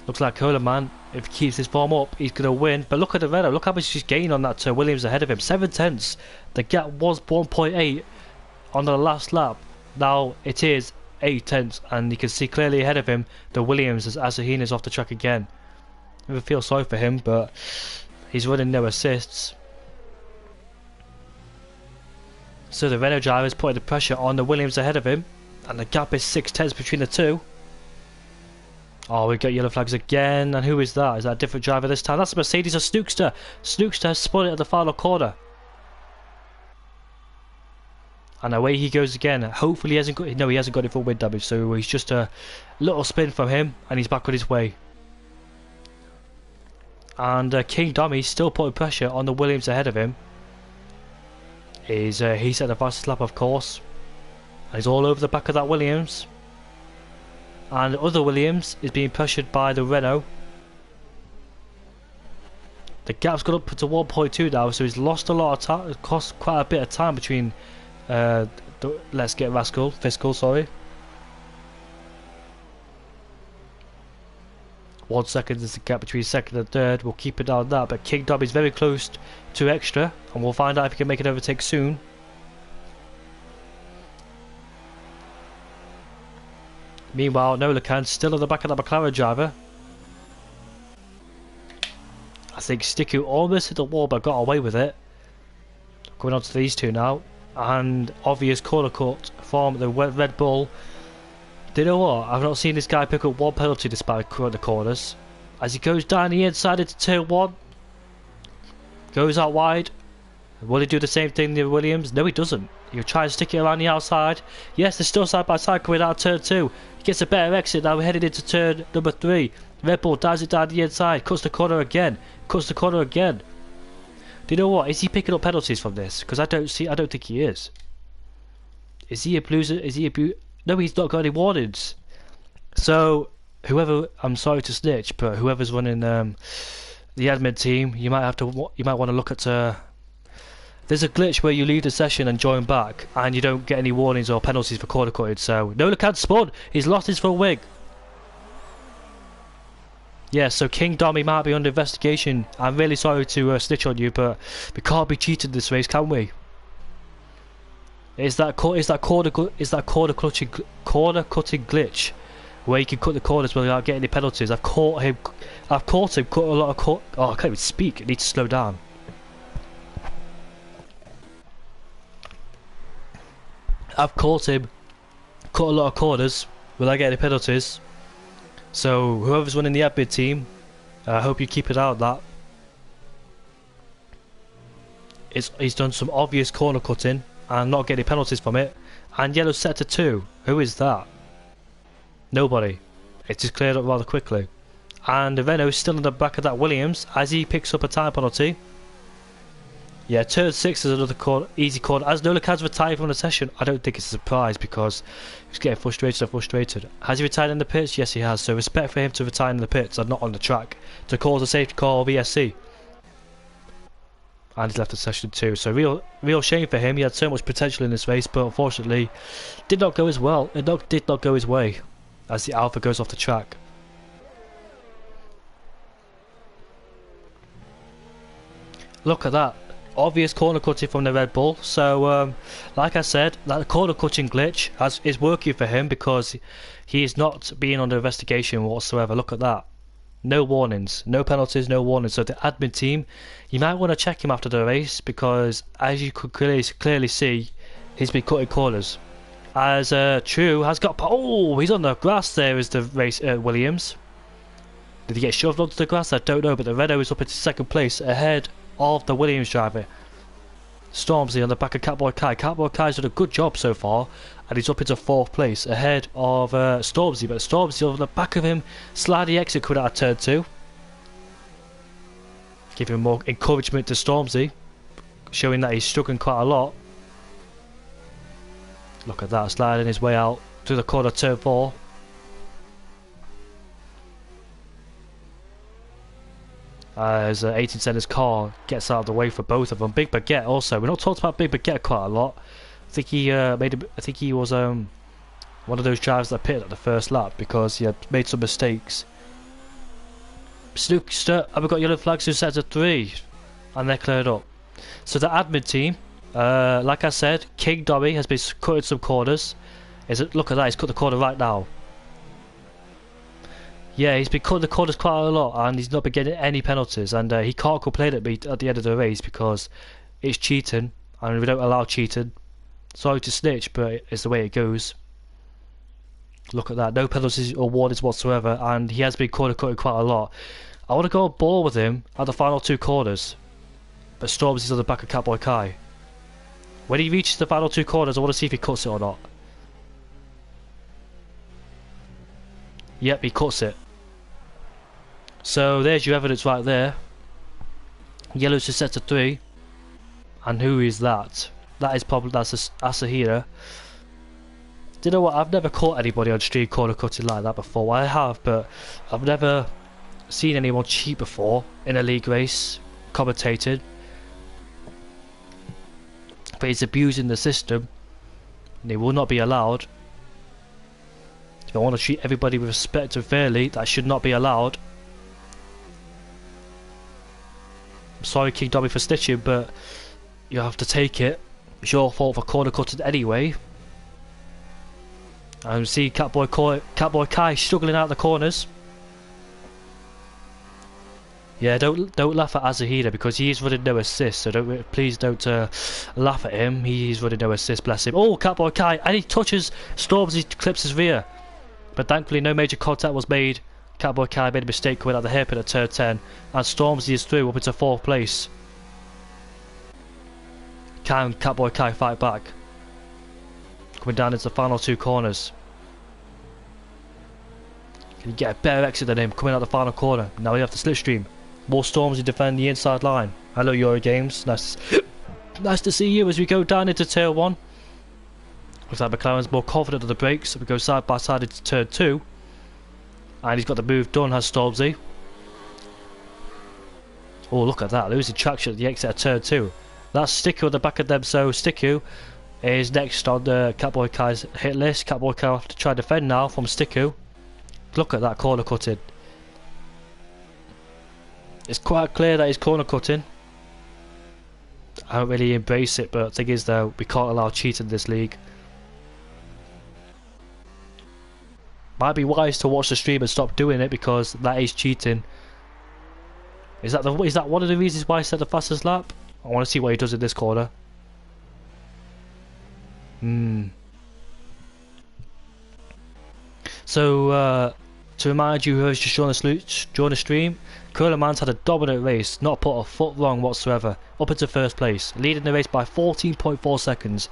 Looks like Coleman, if he keeps his form up, he's going to win. But look at the Renault, look how much he's gained on that Williams ahead of him. 7 tenths. The gap was 1.8 on the last lap. Now it is 8 tenths, and you can see clearly ahead of him the Williams as Asahina is off the track again. I never feel sorry for him, but he's running no assists. So the Renault driver is putting the pressure on the Williams ahead of him, and the gap is 6 tenths between the two. Oh, we got yellow flags again, and who is that? Is that a different driver this time? That's a Mercedes or Snookster. Snookster has spun it at the final corner. And away he goes again. Hopefully he hasn't got, no, he hasn't got it for wind damage, so he's just a little spin from him, and he's back on his way. And King Dommy still putting pressure on the Williams ahead of him. He's set the fastest lap, of course. And he's all over the back of that Williams. And the other Williams is being pressured by the Renault. The gap's got up to 1.2 now, so he's lost a lot of time. It cost quite a bit of time between Let's Get Fiscal, sorry. 1 second is the gap between second and third. We'll keep it down that, but King Dom is very close to extra, and we'll find out if he can make an overtake soon. Meanwhile, Nola Khan's still at the back of the McLaren driver. I think Stiku almost hit the wall but got away with it. Coming on to these two now. And obvious corner cut from the Red Bull. Do you know what? I've not seen this guy pick up one penalty despite the corners. As he goes down the inside into turn 1. Goes out wide. Will he do the same thing to Williams? No, he doesn't. He'll try and stick it around the outside. Yes, they're still side by side coming out of turn 2. He gets a better exit now. We're headed into turn number 3. Red Bull dives it down the inside. Cuts the corner again. Cuts the corner again. Do you know what? Is he picking up penalties from this? Because I don't think he is. Is he a blueser? Is he a No, he's not got any warnings. So whoever, I'm sorry to snitch, but whoever's running the admin team, you might want to look at. There's a glitch where you leave the session and join back, and you don't get any warnings or penalties for corner cutting. So Nola Khan spun. He's lost his full wig. Yeah, so King Dommy might be under investigation. I'm really sorry to snitch on you, but we can't be cheated this race, can we? Is that corner cutting glitch where you can cut the corners without getting any penalties? I've caught him cut a lot of oh, I can't even speak. I need to slow down. I've caught him cut a lot of corners without getting any penalties. So whoever's running the admin team, I hope you keep it out of that. He's done some obvious corner cutting and not getting penalties from it. And yellow set to 2. Who is that? Nobody. It is cleared up rather quickly. And the Renault is still in the back of that Williams as he picks up a time penalty. Yeah, turn 6 is another easy corner. As Nola Khan's retired from the session, I don't think it's a surprise because he's getting frustrated. Has he retired in the pits? Yes, he has. So respect for him to retire in the pits and not on the track to cause a safety car or VSC. And he's left the session too. So real shame for him. He had so much potential in this race, but unfortunately, did not go as well. It did not go his way as the Alpha goes off the track. Look at that. Obvious corner cutting from the Red Bull. So like I said, that corner cutting glitch is working for him because he is not being under investigation whatsoever. Look at that. No warnings, no penalties, no warnings. So the admin team, you might want to check him after the race because as you could clearly see, he's been cutting corners. As True has got, oh, he's on the grass there is the race Williams. Did he get shoved onto the grass? I don't know, but the Renault is up into second place ahead of the Williams driver. Stormzy on the back of Catboy Kai. Catboy Kai's done a good job so far, and he's up into 4th place ahead of Stormzy. But Stormzy on the back of him, sliding exit coming out of turn 2. Giving more encouragement to Stormzy, showing that he's struggling quite a lot. Look at that, sliding his way out to the corner, turn 4. As 18 Center's car gets out of the way for both of them. Big Baguette also. We're not talking about Big Baguette quite a lot. I think he was one of those drivers that pitted at the first lap because he had made some mistakes. Snookster, and we've got yellow flags in sector 3, and they're cleared up. So the admin team, like I said, King Dobby has been cutting some corners. Look at that, he's cut the corner right now. Yeah, he's been cutting the corners quite a lot, and he's not been getting any penalties, and he can't complain at me at the end of the race because it's cheating, and we don't allow cheating. Sorry to snitch, but it's the way it goes. Look at that, no penalties or warnings whatsoever, and he has been corner cutting quite a lot. I want to go on ball with him at the final 2 corners, but Stormzy's on the back of Catboy Kai. When he reaches the final 2 corners, I want to see if he cuts it or not. Yep, he cuts it. So there's your evidence right there. Yellow's to sector 3. And who is that? That's Asahira. Do you know what? I've never caught anybody on street corner cutting like that before. I have, but I've never seen anyone cheat before in a league race, commentated. But he's abusing the system, and he will not be allowed. If I want to treat everybody with respect and fairly, that should not be allowed. I'm sorry, King Dobby, for snitching, but you have to take it. It's your fault for corner cutting anyway. And see Catboy Kai struggling out the corners. Yeah, don't laugh at Azahida because he is running no assist. So please don't laugh at him. He's running no assist. Bless him. Oh, Catboy Kai, and he touches Stormzy, clips his rear, but thankfully no major contact was made. Catboy Kai made a mistake coming out the hairpin at turn 10, and Stormzy is through up into 4th place. Can Catboy Kai fight back? Coming down into the final 2 corners. Can you get a better exit than him coming out the final corner? Now we have the slipstream. More Stormzy defend the inside line. Hello Eurogames, nice to see you as we go down into turn 1. Looks like McLaren's more confident of the brakes, so we go side by side into turn 2. And he's got the move done, has Stormzy. Oh, look at that, losing traction at the exit of turn 2. That's Sticku at the back of them, so Sticku is next on the Catboy Kai's hit list. Catboy Kai will have to try to defend now from Sticku. Look at that corner cutting. It's quite clear that he's corner cutting. I don't really embrace it, but the thing is though, we can't allow cheating in this league. Might be wise to watch the stream and stop doing it because that is cheating. Is that one of the reasons why he set the fastest lap? I want to see what he does in this corner. So to remind you who has just joined the stream, Curler Man's had a dominant race, not put a foot wrong whatsoever, up into 1st place, leading the race by 14.4 seconds.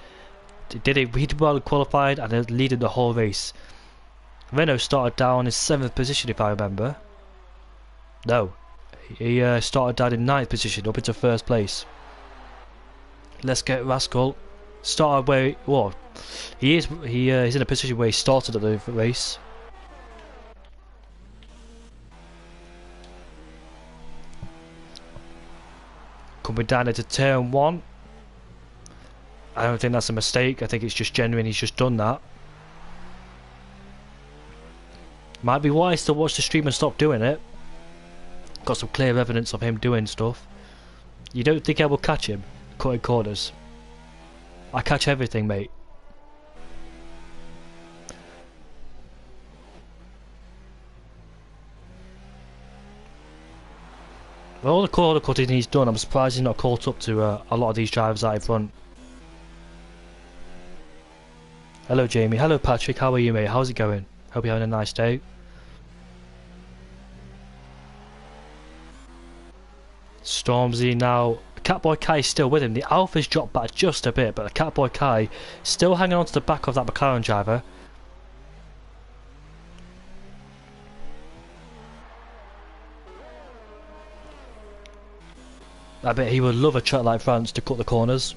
He did well qualified and leading the whole race. Renault started down in 7th position if I remember. No, he started down in 9th position, up into 1st place. Let's get Rascal started where he's in a position where he started at the race. Coming down into turn 1. I don't think that's a mistake. I think it's just genuine. He's just done that. Might be wise to watch the stream and stop doing it. Got some clear evidence of him doing stuff. You don't think I will catch him cutting corners? I catch everything, mate. With all the corner cutting he's done, I'm surprised he's not caught up to a lot of these drivers out in front. Hello Jamie, hello Patrick, how are you mate? How's it going? Hope you're having a nice day. Stormzy now Catboy Kai is still with him. The Alpha's dropped back just a bit, but the Catboy Kai still hanging on to the back of that McLaren driver. I bet he would love a track like France to cut the corners.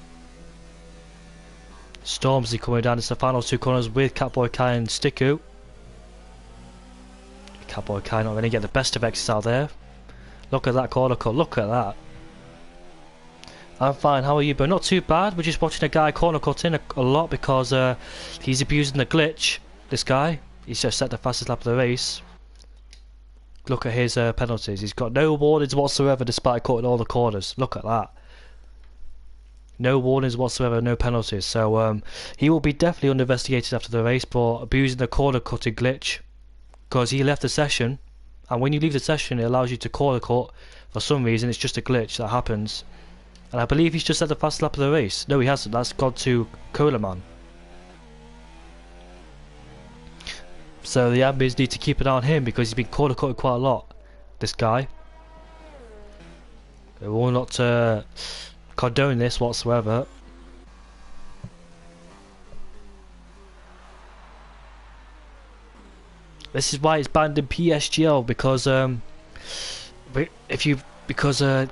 Stormzy coming down into the final two corners with Catboy Kai and Sticku. Catboy Kai not going to get the best of X's out there. Look at that corner cut, look at that. I'm fine, how are you? But not too bad. We're just watching a guy corner cutting a lot because he's abusing the glitch. This guy, he's just set the fastest lap of the race. Look at his penalties. He's got no warnings whatsoever despite cutting all the corners. Look at that. No warnings whatsoever, no penalties. So he will be definitely under investigated after the race for abusing the corner cutting glitch. Because he left the session, and when you leave the session it allows you to corner cut. For some reason it's just a glitch that happens. And I believe he's just at the fast lap of the race. No, he hasn't. That's gone to Coleman. So the admins need to keep an eye on him because he's been corner cutting quite a lot. This guy. They will not condone this whatsoever. This is why it's banned in PSGL because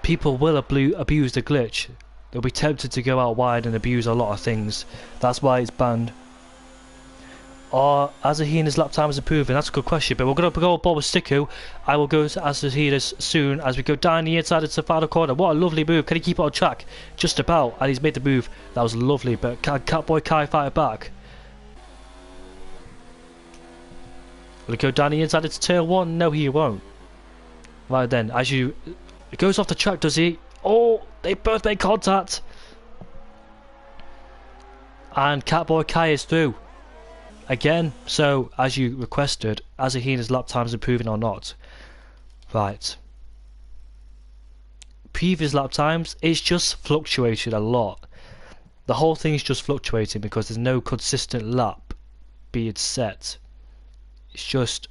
people will abuse the glitch. They'll be tempted to go out wide and abuse a lot of things. That's why it's banned. Are Azahina's lap times improving? That's a good question, but we're going to go aboard with Sticku. I will go to Azahina's soon as we go down the inside into the final corner. What a lovely move. Can he keep it on track? Just about. And he's made the move. That was lovely, but can Catboy Kai fight it back? Will he go down the inside into turn 1? No, he won't. Right then, it goes off the track, does he? Oh, they both make contact. And Catboy Kai is through. Again, so as you requested, Azahina's lap time is improving or not. Right. Previous lap times, it's just fluctuated a lot. The whole thing is just fluctuating because there's no consistent lap being set. It's just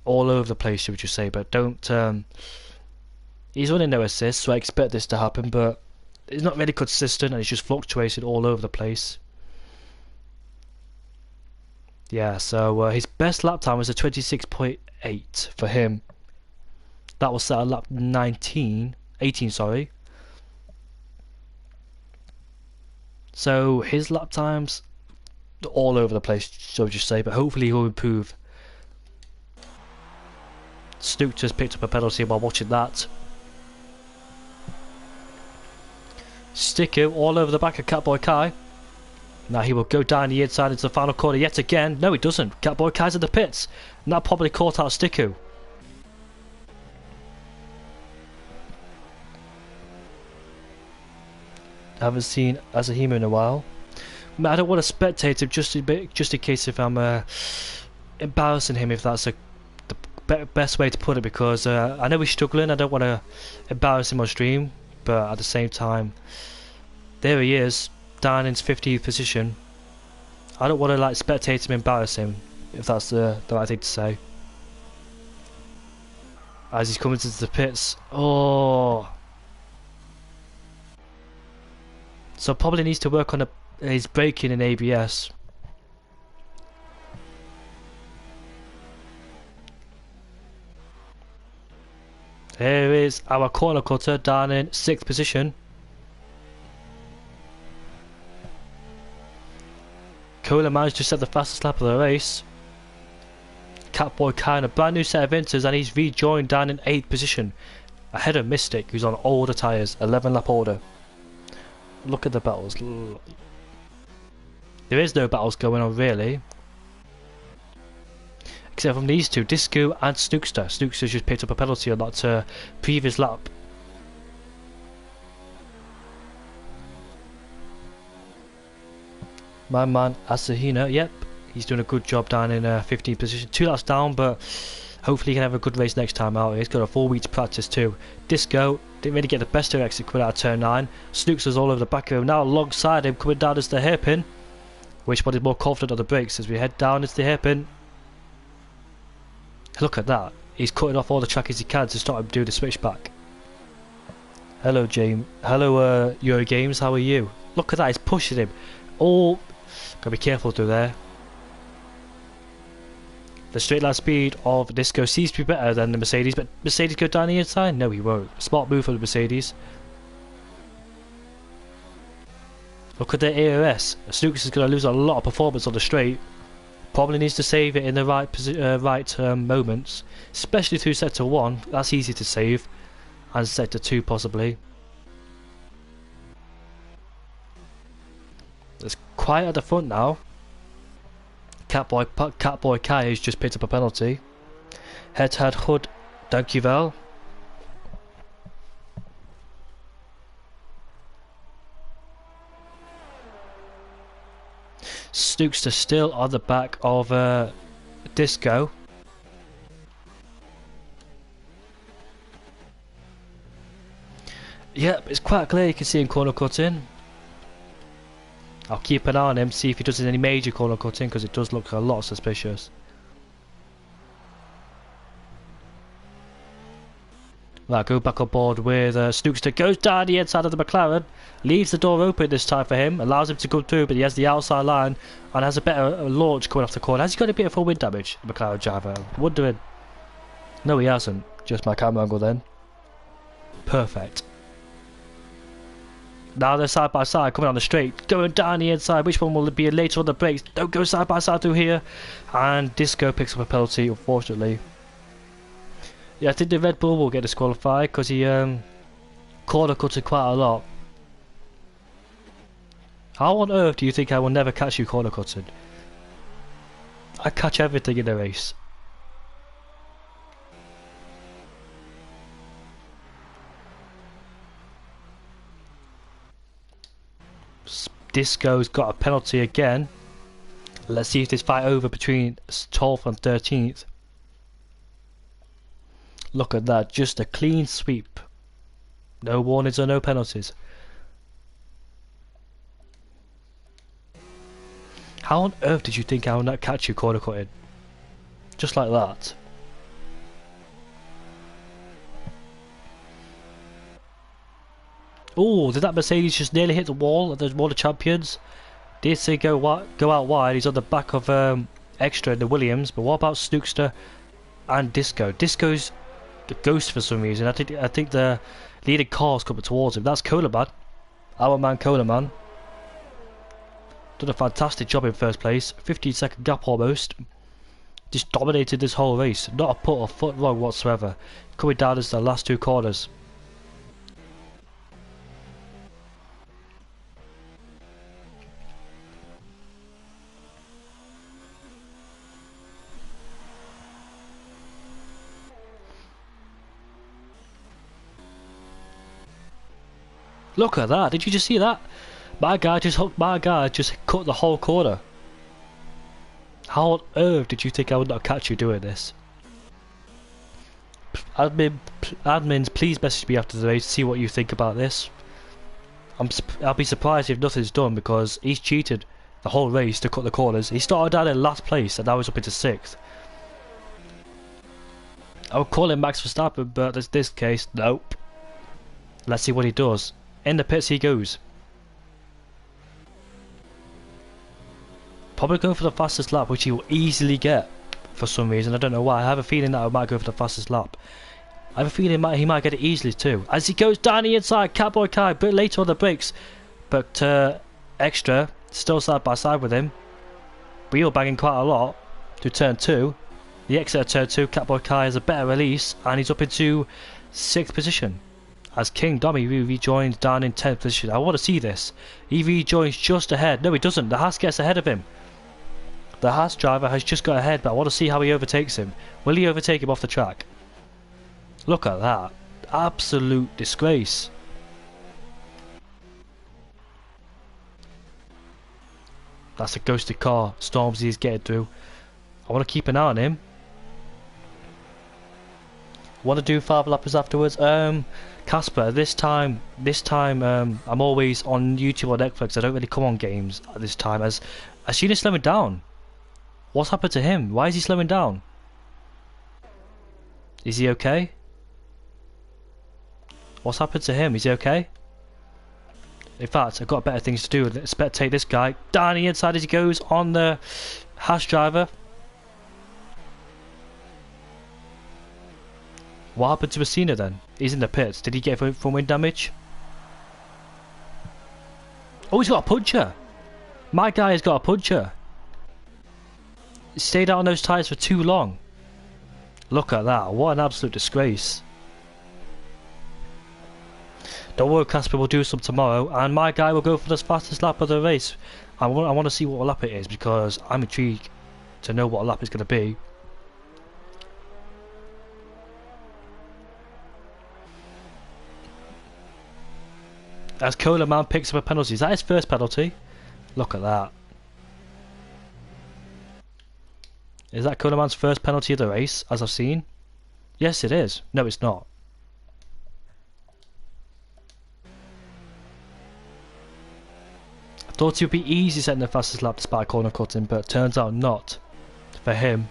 all over the place, would you say? But don't. He's running no assists, so I expect this to happen. But it's not really consistent, and it's just fluctuated all over the place. Yeah, so his best lap time was a 26.8 for him. That was set at lap 18, sorry. So his lap times all over the place, so would you say? But hopefully he'll improve. Snook just picked up a penalty while watching that. Sticku all over the back of Catboy Kai. Now he will go down the inside into the final corner yet again. No, he doesn't. Catboy Kai's at the pits. And that probably caught out Sticku. I haven't seen Azahima in a while. I don't want to spectate him just in case if I'm embarrassing him, if that's the best way to put it, because I know he's struggling. I don't want to embarrass him on stream, but at the same time, there he is, down in 50th position. I don't want to like spectate him, embarrass him, if that's the right thing to say. As he's coming into the pits, oh, so probably needs to work on his braking and ABS. Here is our corner cutter down in 6th position. Cola managed to set the fastest lap of the race. Catboy Kai in a brand new set of inters, and he's rejoined down in 8th position. Ahead of Mystic, who's on older tyres, 11 lap older. Look at the battles. There is no battles going on really. Except from these two, Disco and Snookster. Snookster just picked up a penalty on that previous lap. My man Asahina, yep, he's doing a good job down in 15th position. 2 laps down, but hopefully he can have a good race next time out. He's got a 4 week to practice too. Disco didn't really get the best of exit quit out of turn 9. Snookster's all over the back of him now, alongside him, coming down as the hairpin. Which one is more confident on the brakes as we head down into the hairpin? Look at that. He's cutting off all the track as he can to stop him do the switchback. Hello, James. Hello, Eurogames. How are you? Look at that. He's pushing him. Oh, gotta be careful through there. The straight line speed of Disco seems to be better than the Mercedes, but Mercedes go down the inside? No, he won't. Smart move from the Mercedes. Look at the AOS. Snooks is going to lose a lot of performance on the straight. Probably needs to save it in the right moments, especially through sector 1. That's easy to save, and sector 2 possibly. It's quiet at the front now. Catboy Kai has just picked up a penalty. Head-to-head Hood, dankjewel. Snookster still on the back of Disco. Yep, it's quite clear you can see him corner cutting. I'll keep an eye on him, see if he does any major corner cutting, because it does look a lot suspicious. Right, go back on board with Snookster. Goes down the inside of the McLaren. Leaves the door open this time for him. Allows him to go through, but he has the outside line and has a better launch coming off the corner. Has he got a bit of wind damage, the McLaren driver? Wondering. No, he hasn't. Just my camera angle then. Perfect. Now they're side by side, coming on the straight, going down the inside. Which one will it be later on the brakes? Don't go side by side through here. And Disco picks up a penalty, unfortunately. Yeah, I think the Red Bull will get disqualified because he corner cutted quite a lot. How on earth do you think I will never catch you corner cutting? I catch everything in the race. Disco's got a penalty again. Let's see if this fight over between 12th and 13th. Look at that, just a clean sweep. No warnings or no penalties. How on earth did you think I would not catch you corner cutting? Just like that. Oh, did that Mercedes just nearly hit the wall at the World of Champions? Did say go out wide. He's on the back of Extra in the Williams. But what about Snookster and Disco? Disco's the ghost for some reason. I think the leading car's coming towards him. That's Coleman. Our man Coleman. Done a fantastic job in first place. 15-second gap almost. Just dominated this whole race. Not a put or foot wrong whatsoever. Coming down as the last two corners. Look at that! Did you just see that? My guy just cut the whole corner. How on earth did you think I would not catch you doing this? Admins, please message me after the race to see what you think about this. I'll be surprised if nothing's done because he's cheated the whole race to cut the corners. He started down in last place and now he's up into 6th. I would call him Max Verstappen, but in this case, nope. Let's see what he does. In the pits he goes. Probably go for the fastest lap, which he will easily get for some reason. I don't know why. I have a feeling that I might go for the fastest lap. I have a feeling he might get it easily too. As he goes down the inside, Catboy Kai, but later on the brakes. But Extra still side by side with him. Wheel banging quite a lot to turn 2. The exit of turn 2, Catboy Kai has a better release and he's up into 6th position. As King Dommy rejoins down in 10th position. I want to see this. He rejoins just ahead. No, he doesn't. The Haas gets ahead of him. The Haas driver has just got ahead, but I want to see how he overtakes him. Will he overtake him off the track? Look at that. Absolute disgrace. That's a ghosted car. Stormzy is getting through. I want to keep an eye on him. Want to do 5 lappers afterwards? Casper, this time I'm always on YouTube or Netflix. I don't really come on games at this time. As seen him slowing down. What's happened to him? Why is he slowing down? Is he okay? What's happened to him? Is he okay? In fact, I've got better things to do than spectate this guy down the inside as he goes on the hash driver. What happened to Messina then? He's in the pits. Did he get from wind damage? Oh, he's got a puncher. My guy has got a puncher. He stayed out on those tyres for too long. Look at that. What an absolute disgrace. Don't worry, Casper will do some tomorrow, and my guy will go for the fastest lap of the race. I want to see what lap it is, because I'm intrigued to know what lap it's going to be. As Coleman picks up a penalty. Is that his first penalty? Look at that. Is that Coleman's first penalty of the race, as I've seen? Yes, it is. No, it's not. I thought it would be easy setting the fastest lap despite corner cutting, but it turns out not for him.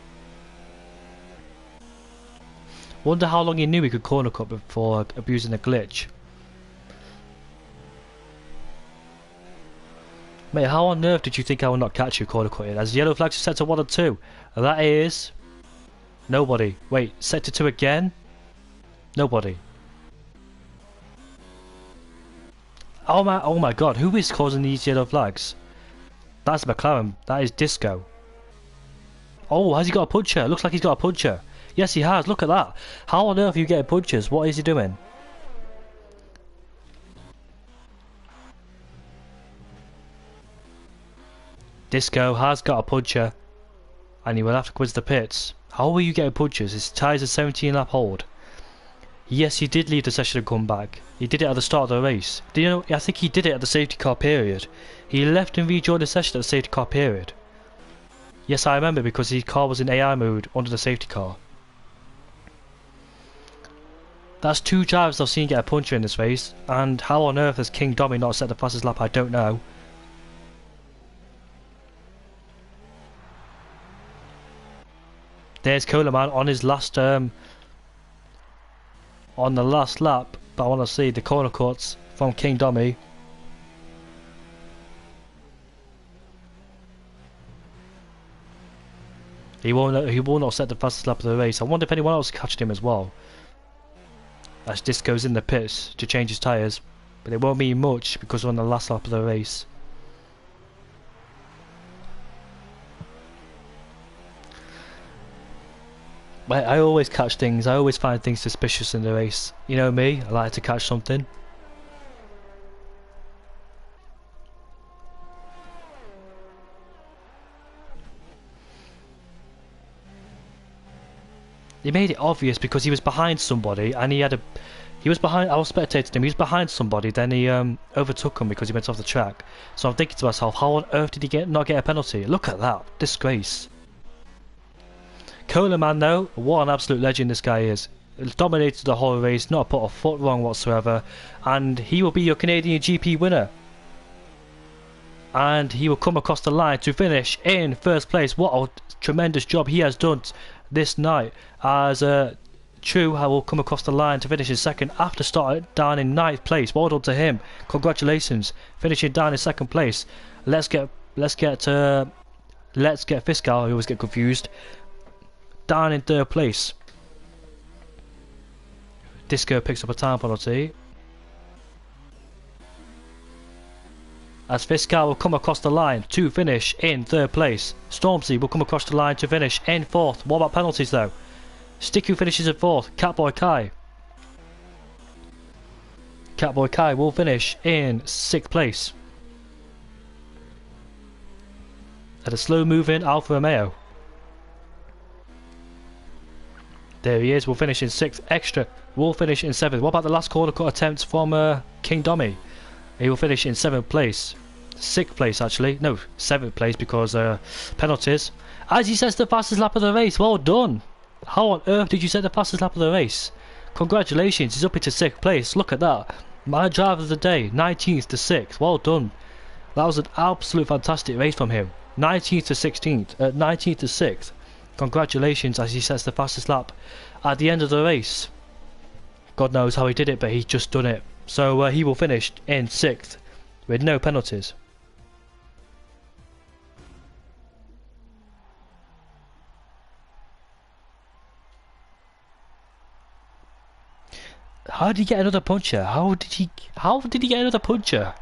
Wonder how long he knew he could corner cut before abusing a glitch. Mate, how on earth did you think I would not catch you corner cutting? As yellow flags are set to 1 and 2. And that is... nobody. Wait, set to 2 again? Nobody. Oh my god, who is causing these yellow flags? That's McLaren. That is Disco. Oh, has he got a puncher? Looks like he's got a puncher. Yes, he has. Look at that. How on earth are you getting punchers? What is he doing? Disco has got a puncher, and he will have to quit the pits. How will you get a punchers? His tyres are 17 lap hold. Yes, he did leave the session and come back. He did it at the start of the race. Do you know? I think he did it at the safety car period. He left and rejoined the session at the safety car period. Yes, I remember, because his car was in AI mode under the safety car. That's 2 drivers I've seen get a puncher in this race, and how on earth has King Dommy not set the fastest lap, I don't know. There's Coleman on his last on the last lap, but I want to see the corner cuts from King Dommy. He will not set the fastest lap of the race. I wonder if anyone else catched him as well. As this goes in the pits to change his tyres, but it won't mean much because we're on the last lap of the race. I always catch things. I always find things suspicious in the race. You know me, I like to catch something. He made it obvious because he was behind somebody, and he was behind. I was spectating him. He was behind somebody. Then he overtook him because he went off the track. So I'm thinking to myself, how on earth did he not get a penalty? Look at that disgrace. Coleman though, what an absolute legend this guy is. Dominated the whole race, not put a foot wrong whatsoever, and he will be your Canadian GP winner. And he will come across the line to finish in first place. What a tremendous job he has done this night, as True will come across the line to finish in second after starting down in 9th place. Well done to him. Congratulations, finishing down in 2nd place. Let's get Fiscal, I always get confused, down in 3rd place. Disco picks up a time penalty. As Fiscal will come across the line to finish in 3rd place. Stormzy will come across the line to finish in 4th. What about penalties though? Sticky finishes in 4th. Catboy Kai. Catboy Kai will finish in 6th place. At a slow moving Alfa Romeo. There he is, will finish in 6th. Extra will finish in 7th. What about the last corner cut attempt from King Dommy? He will finish in 7th place. 6th place actually. No, 7th place because penalties. As he sets the fastest lap of the race. Well done. How on earth did you set the fastest lap of the race? Congratulations, he's up into 6th place. Look at that. My driver of the day, 19th to 6th. Well done. That was an absolute fantastic race from him. 19th to 16th. 19th to 6th. Congratulations as he sets the fastest lap at the end of the race. God knows how he did it, but he's just done it. So he will finish in 6th with no penalties. How did he get another puncher? How did he get another puncher?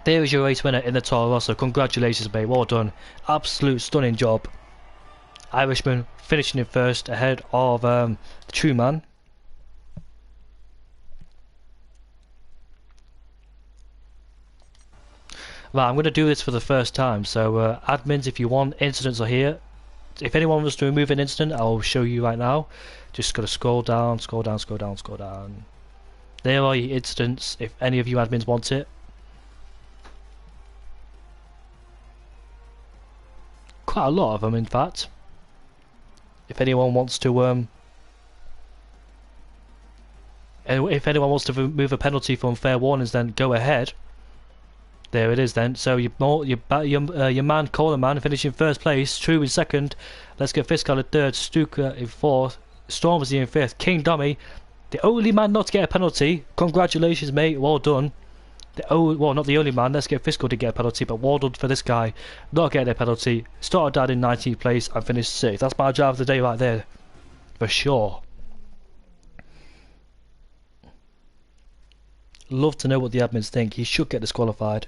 There is your race winner in the Toro Rosso. Congratulations, mate. Well done. Absolute stunning job. Irishman finishing in 1st ahead of the True Man. Right, I'm going to do this for the first time. So admins, if you want, incidents are here. If anyone wants to remove an incident, I'll show you right now. Just got to scroll down, scroll down, scroll down, scroll down. There are your incidents if any of you admins want it. Quite a lot of them, in fact. If anyone wants to remove a penalty from fair warnings, then go ahead. There it is then. So your man, Coleman man, finishing 1st place, True in 2nd, Let's Get Fiscal in 3rd, Stuka in 4th, Stormzy in 5th, King Dummy, the only man not to get a penalty. Congratulations, mate, well done. Well, not the only man, Let's Get Fiscal to get a penalty, but well done for this guy not getting a penalty. Started out in 19th place and finished 6th. That's my drive of the day right there, for sure. Love to know what the admins think. He should get disqualified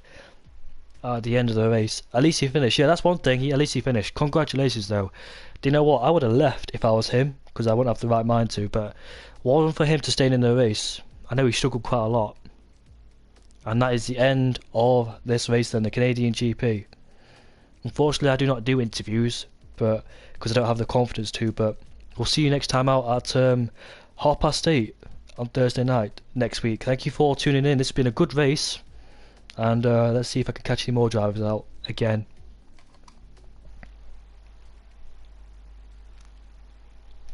at the end of the race. At least he finished. Yeah, that's one thing. At least he finished. Congratulations, though. Do you know what? I would have left if I was him, because I wouldn't have the right mind to. But well done for him to stay in the race. I know he struggled quite a lot. And that is the end of this race then, the Canadian GP. Unfortunately, I do not do interviews, but because I don't have the confidence to. But we'll see you next time out at 8:30 on Thursday night next week. Thank you for tuning in. This has been a good race, and let's see if I can catch any more drivers out again.